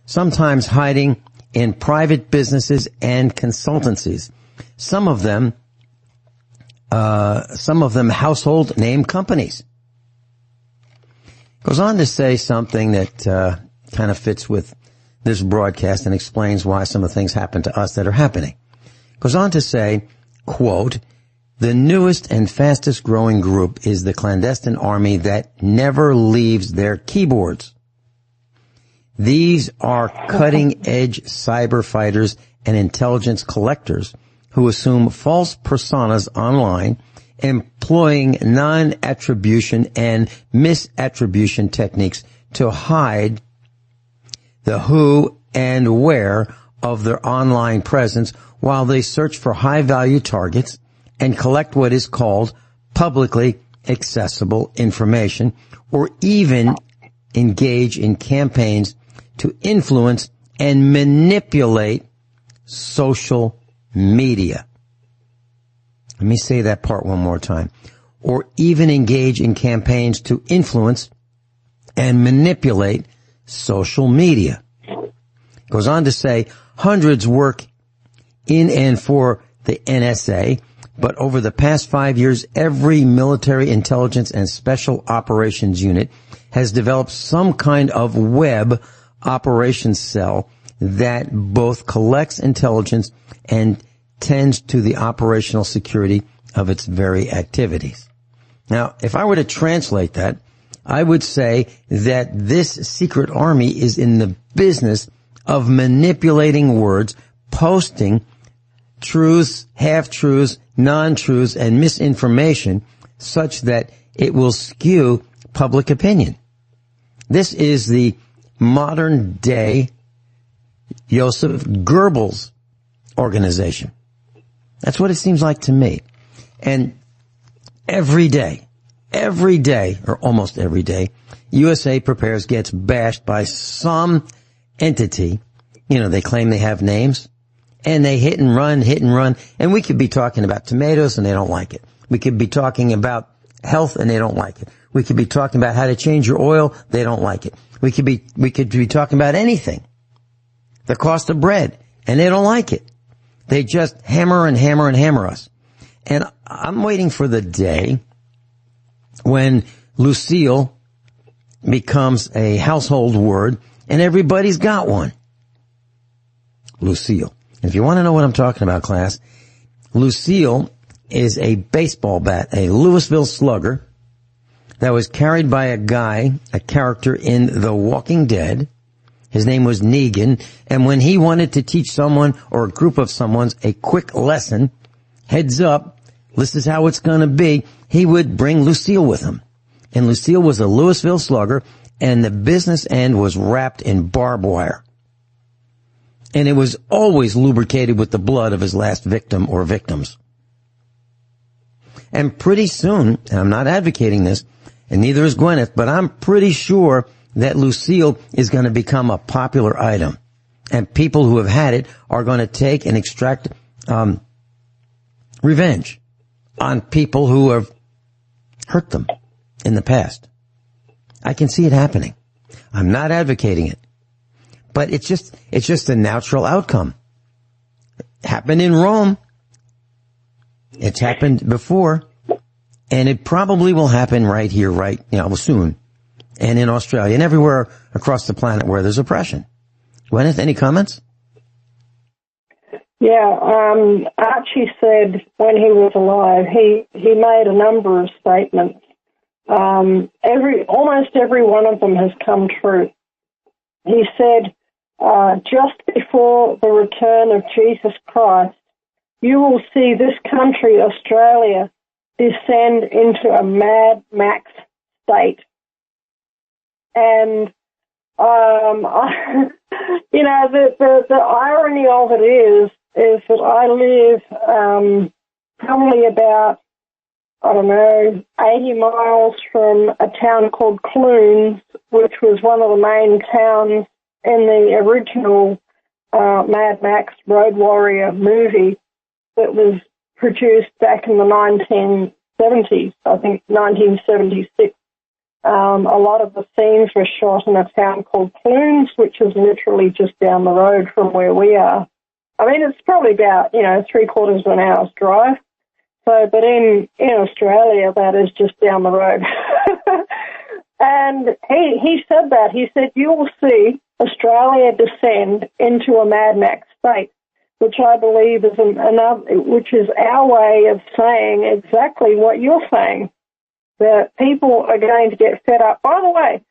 sometimes hiding in private businesses and consultancies, some of them household name companies. Goes on to say something that kind of fits with this broadcast and explains why some of the things happen to us that are happening. Goes on to say, quote, "The newest and fastest growing group is the clandestine army that never leaves their keyboards. These are cutting-edge cyber fighters and intelligence collectors who assume false personas online, employing non-attribution and misattribution techniques to hide the who and where of their online presence while they search for high-value targets and collect what is called publicly accessible information, or even engage in campaigns to influence and manipulate social media." Let me say that part one more time. or even engage in campaigns to influence and manipulate social media. Goes on to say hundreds work in and for the NSA, but over the past 5 years, every military intelligence and special operations unit has developed some kind of web operations cell that both collects intelligence and tends to the operational security of its very activities. Now, if I were to translate that, I would say that this secret army is in the business of manipulating words, posting truths, half-truths, non-truths, and misinformation such that it will skew public opinion. This is the modern-day Joseph Goebbels organization. That's what it seems like to me. And every day, or almost every day, USA Prepares gets bashed by some entity. You know, they claim they have names, and they hit and run, and we could be talking about tomatoes and they don't like it. We could be talking about health and they don't like it. We could be talking about how to change your oil, they don't like it. We could be talking about anything. The cost of bread, and they don't like it. They just hammer and hammer and hammer us. And I'm waiting for the day when Lucille becomes a household word and everybody's got one. Lucille. If you want to know what I'm talking about, class, Lucille is a baseball bat, a Louisville Slugger that was carried by a guy, a character in The Walking Dead. His name was Negan, and when he wanted to teach someone or a group of someone's a quick lesson, heads up, this is how it's going to be, he would bring Lucille with him. And Lucille was a Louisville Slugger, and the business end was wrapped in barbed wire. And it was always lubricated with the blood of his last victim or victims. And pretty soon, and I'm not advocating this, and neither is Guineith, but I'm pretty sure that Lucille is going to become a popular item. And people who have had it are going to take and extract revenge on people who have hurt them in the past. I can see it happening. I'm not advocating it. But it's just a natural outcome. It happened in Rome. It's happened before. And it probably will happen right here, soon. And in Australia and everywhere across the planet where there's oppression. Guineith, any comments? Yeah, Archie said when he was alive, he made a number of statements. Almost every one of them has come true. He said, just before the return of Jesus Christ, you will see this country, Australia, descend into a Mad Max state. And, the irony of it is that I live, probably about, 80 miles from a town called Clunes, which was one of the main towns in the original, Mad Max Road Warrior movie that was produced back in the 1970s, I think 1976. A lot of the scenes were shot in a town called Clunes, which is literally just down the road from where we are. I mean, it's probably about, 3/4 of an hour's drive. So, but in Australia, that is just down the road. And he said that. He said, you will see Australia descend into a Mad Max state, which I believe is which is our way of saying exactly what you're saying, that people are going to get fed up. By the way,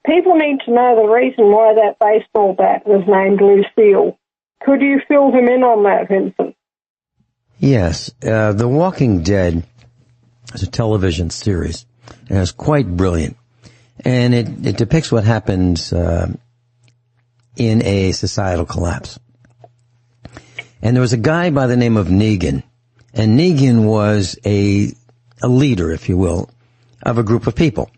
people need to know the reason why that baseball bat was named Lucille. Could you fill them in on that, Vincent? Yes. The Walking Dead is a television series, and it's quite brilliant. And it depicts what happens in a societal collapse. And there was a guy by the name of Negan, and Negan was a leader, if you will, of a group of people.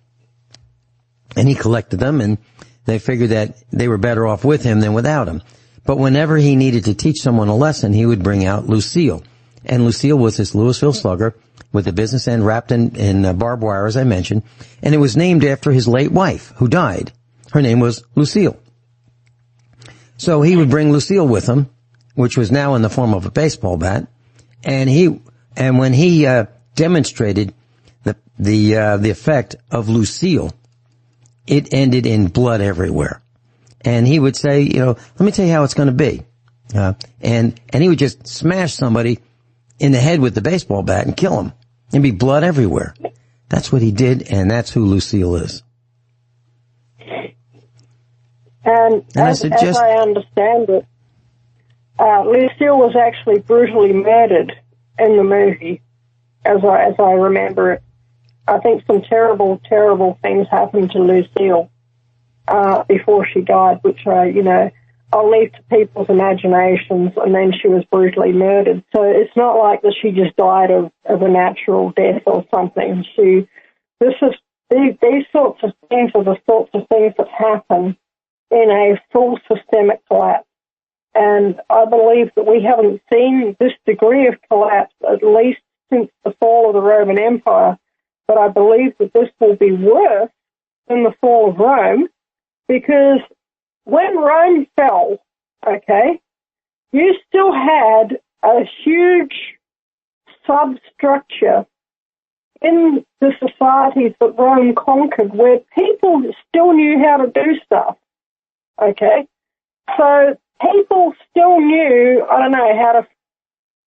And he collected them, and they figured that they were better off with him than without him. But whenever he needed to teach someone a lesson, he would bring out Lucille. And Lucille was this Louisville slugger with the business end wrapped in barbed wire, as I mentioned. And it was named after his late wife, who died. Her name was Lucille. So he would bring Lucille with him, which was now in the form of a baseball bat. And when he demonstrated the effect of Lucille, it ended in blood everywhere. And he would say, let me tell you how it's going to be. And he would just smash somebody in the head with the baseball bat and kill him. There'd be blood everywhere. That's what he did, and that's who Lucille is. And as I understand it, Lucille was actually brutally murdered in the movie, as I remember it. I think some terrible, terrible things happened to Lucille before she died, which I'll leave to people's imaginations, and then she was brutally murdered. So it's not like that she just died of a natural death or something. These sorts of things are the sorts of things that happen in a full systemic collapse. And I believe that we haven't seen this degree of collapse, at least since the fall of the Roman Empire. But I believe that this will be worse than the fall of Rome, because when Rome fell, you still had a huge substructure in the societies that Rome conquered where people still knew how to do stuff, So people still knew, how to,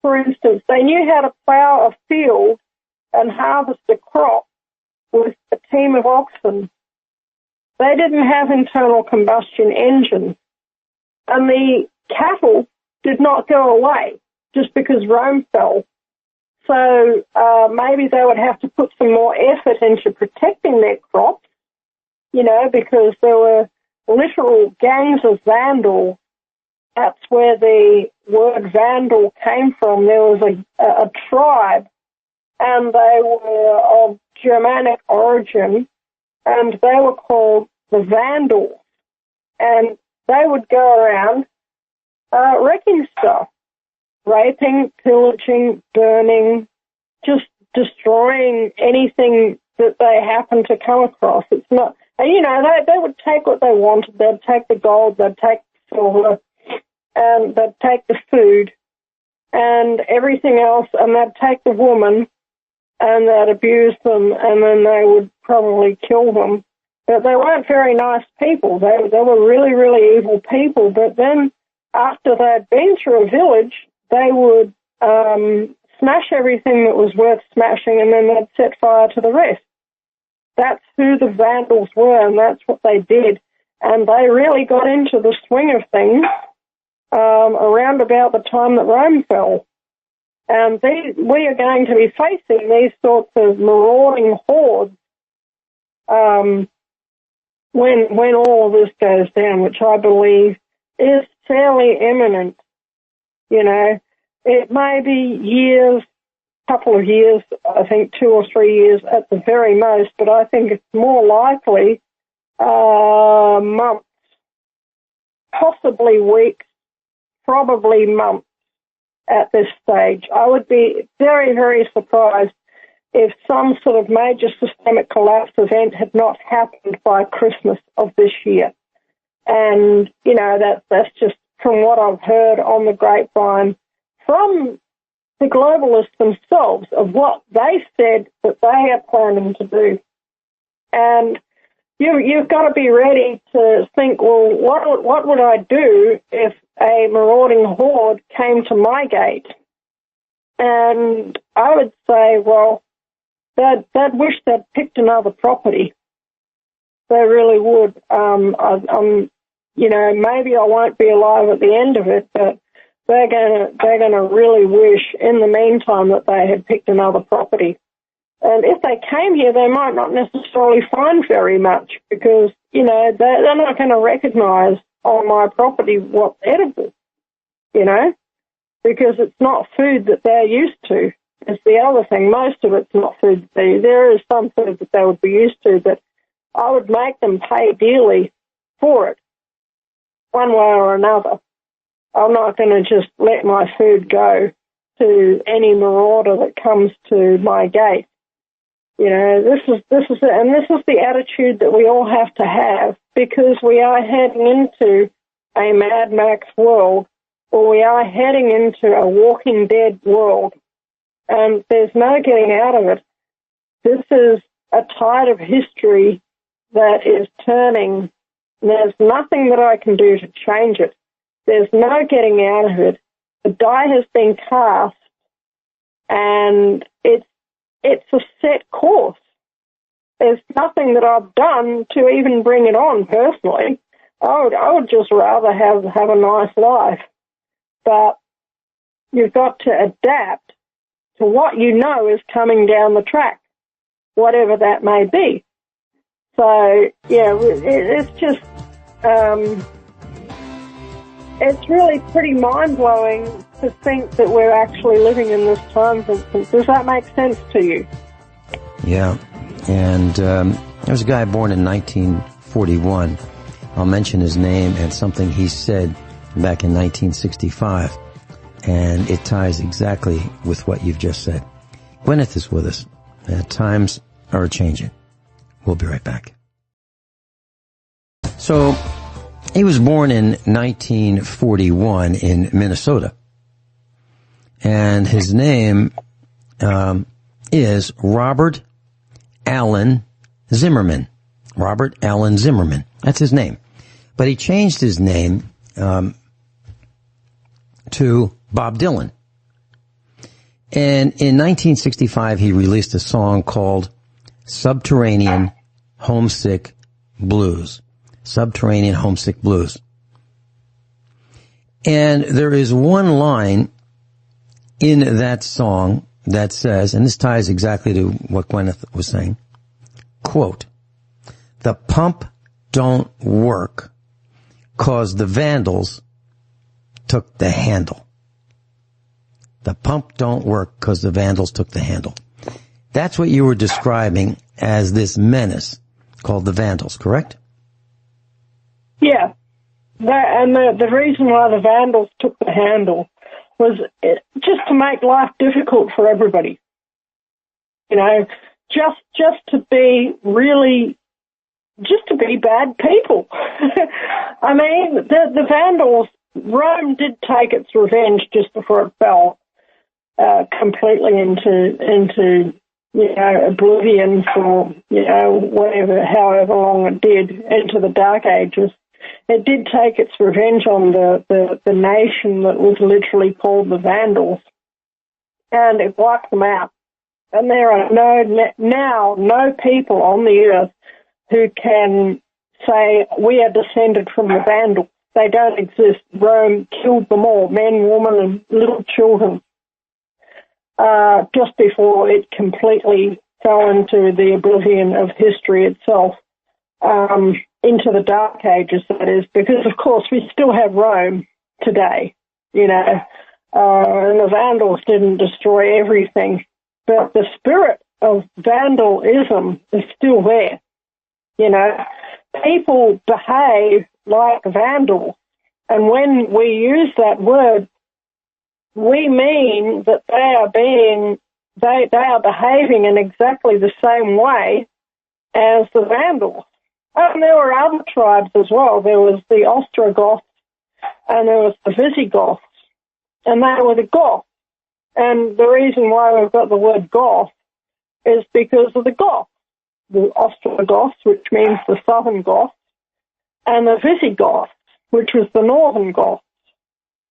for instance, they knew how to plow a field and harvest a crop with a team of oxen. They didn't have internal combustion engines. And the cattle did not go away just because Rome fell. So maybe they would have to put some more effort into protecting their crops, because there were literal gangs of Vandals. That's where the word Vandal came from. There was a tribe, and they were of Germanic origin, and they were called the Vandals. And they would go around wrecking stuff, raping, pillaging, burning, just destroying anything that they happened to come across. It's not, they would take what they wanted. They'd take the gold, they'd take the silver, and they'd take the food and everything else, and they'd take the woman and they'd abuse them, and then they would probably kill them. But they weren't very nice people. They were really, really evil people. But then after they'd been through a village, they would smash everything that was worth smashing, and then they'd set fire to the rest. That's who the Vandals were, and that's what they did. And they really got into the swing of things around about the time that Rome fell. And we are going to be facing these sorts of marauding hordes when all of this goes down, which I believe is fairly imminent. It may be couple of years, I think 2 or 3 years at the very most, but I think it's more likely months, possibly weeks, probably months at this stage. I would be very, very surprised if some sort of major systemic collapse event had not happened by Christmas of this year. And, that's just from what I've heard on the grapevine from the globalists themselves of what they said that they are planning to do. And you've got to be ready to think, well, what would I do if a marauding horde came to my gate? And I would say, well, they'd wish they'd picked another property. They really would. Maybe I won't be alive at the end of it, but they're gonna really wish in the meantime that they had picked another property. And if they came here, they might not necessarily find very much because, they're not going to recognize on my property what's edible, because it's not food that they're used to. It's the other thing. Most of it's not food. There is some food that they would be used to, but I would make them pay dearly for it, one way or another. I'm not going to just let my food go to any marauder that comes to my gate. You know, this is the attitude that we all have to have, because we are heading into a Mad Max world, or we are heading into a Walking Dead world, and there's no getting out of it. This is a tide of history that is turning. There's nothing that I can do to change it. There's no getting out of it. The die has been cast, and it's a set course. There's nothing that I've done to even bring it on personally. I would just rather have a nice life. But you've got to adapt to what you know is coming down the track, whatever that may be. So, yeah, it's just, it's really pretty mind-blowing to think that we're actually living in this time, Vincent. Does that make sense to you? Yeah, and there was a guy born in 1941. I'll mention his name and something he said back in 1965, and it ties exactly with what you've just said. Guineith is with us. Times are changing. We'll be right back. So, he was born in 1941 in Minnesota, and his name is Robert Allen Zimmerman. Robert Allen Zimmerman. That's his name. But he changed his name to Bob Dylan. And in 1965, he released a song called Subterranean Homesick Blues. Subterranean Homesick Blues. And there is one line in that song that says, and this ties exactly to what Guineith was saying, quote, "The pump don't work 'cause the Vandals took the handle." The pump don't work 'cause the Vandals took the handle. That's what you were describing as this menace called the Vandals, correct? Yeah. The reason why the Vandals took the handle was just to make life difficult for everybody. You know, just to be really, just to be bad people. I mean, the Vandals, Rome did take its revenge just before it fell completely into oblivion for, whatever, however long it did, into the Dark Ages. It did take its revenge on the nation that was literally called the Vandals, and it wiped them out. And there are no people on the earth who can say, we are descended from the Vandals. They don't exist. Rome killed them all, men, women, and little children, just before it completely fell into the oblivion of history itself, into the Dark Ages, that is, because, of course, we still have Rome today, and the Vandals didn't destroy everything, but the spirit of vandalism is still there. People behave like vandals, and when we use that word, we mean that they are behaving in exactly the same way as the Vandals. And there were other tribes as well. There was the Ostrogoths, and there was the Visigoths, and they were the Goths. And the reason why we've got the word Goth is because of the Goths. The Ostrogoths, which means the southern Goths, and the Visigoths, which was the northern Goths.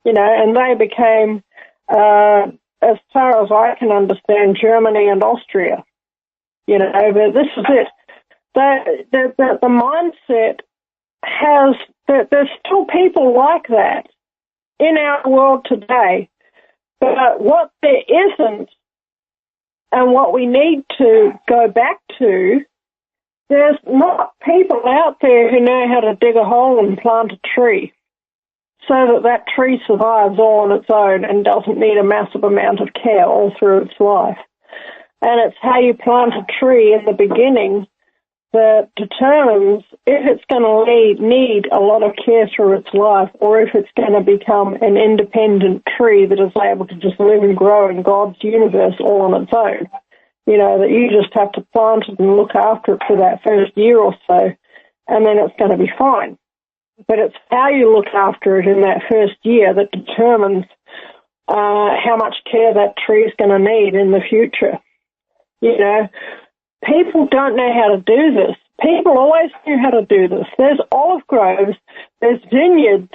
And they became, as far as I can understand, Germany and Austria. But this is it. The mindset has, there's still people like that in our world today. But what there isn't, and what we need to go back to, there's not people out there who know how to dig a hole and plant a tree so that tree survives all on its own and doesn't need a massive amount of care all through its life. And it's how you plant a tree in the beginning that determines if it's going to need a lot of care through its life or if it's going to become an independent tree that is able to just live and grow in God's universe all on its own. You know, that you just have to plant it and look after it for that first year or so, and then it's going to be fine. But it's how you look after it in that first year that determines how much care that tree is going to need in the future. You know, people don't know how to do this. People always knew how to do this. There's olive groves, there's vineyards,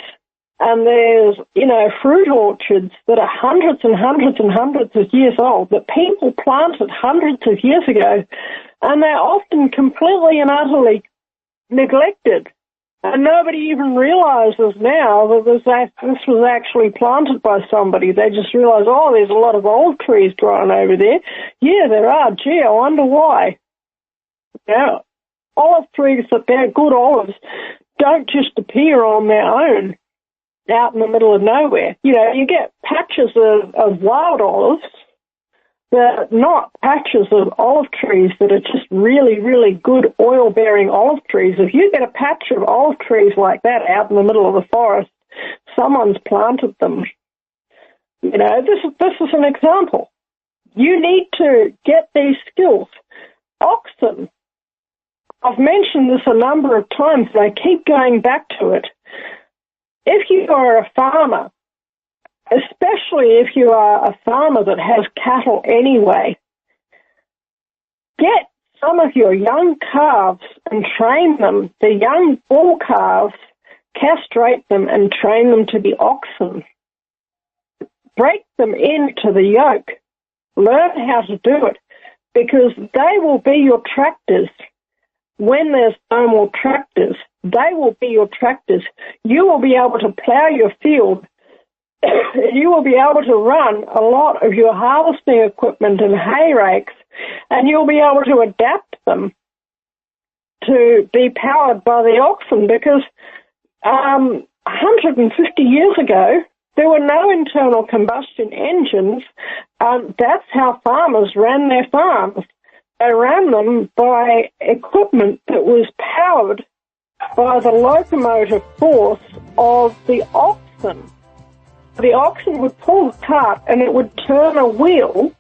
and there's, you know, fruit orchards that are hundreds and hundreds and hundreds of years old that people planted hundreds of years ago, and they're often completely and utterly neglected. And nobody even realizes now that this was actually planted by somebody. They just realize, oh, there's a lot of old trees growing over there. Yeah, there are. Gee, I wonder why. Now, olive trees, that they're good olives, don't just appear on their own out in the middle of nowhere. You know, you get patches of wild olives. They're not patches of olive trees that are just really, really good oil-bearing olive trees. If you get a patch of olive trees like that out in the middle of the forest, someone's planted them. You know, this is an example. You need to get these skills. Oxen, I've mentioned this a number of times, and I keep going back to it. If you are a farmer, especially if you are a farmer that has cattle anyway, get some of your young calves and train them, the young bull calves, castrate them and train them to be oxen. Break them into the yoke. Learn how to do it, because they will be your tractors. When there's no more tractors, they will be your tractors. You will be able to plow your field. You will be able to run a lot of your harvesting equipment and hay rakes, and you'll be able to adapt them to be powered by the oxen, because 150 years ago, there were no internal combustion engines. That's how farmers ran their farms. They ran them by equipment that was powered by the locomotive force of the oxen. The oxen would pull the cart and it would turn a wheel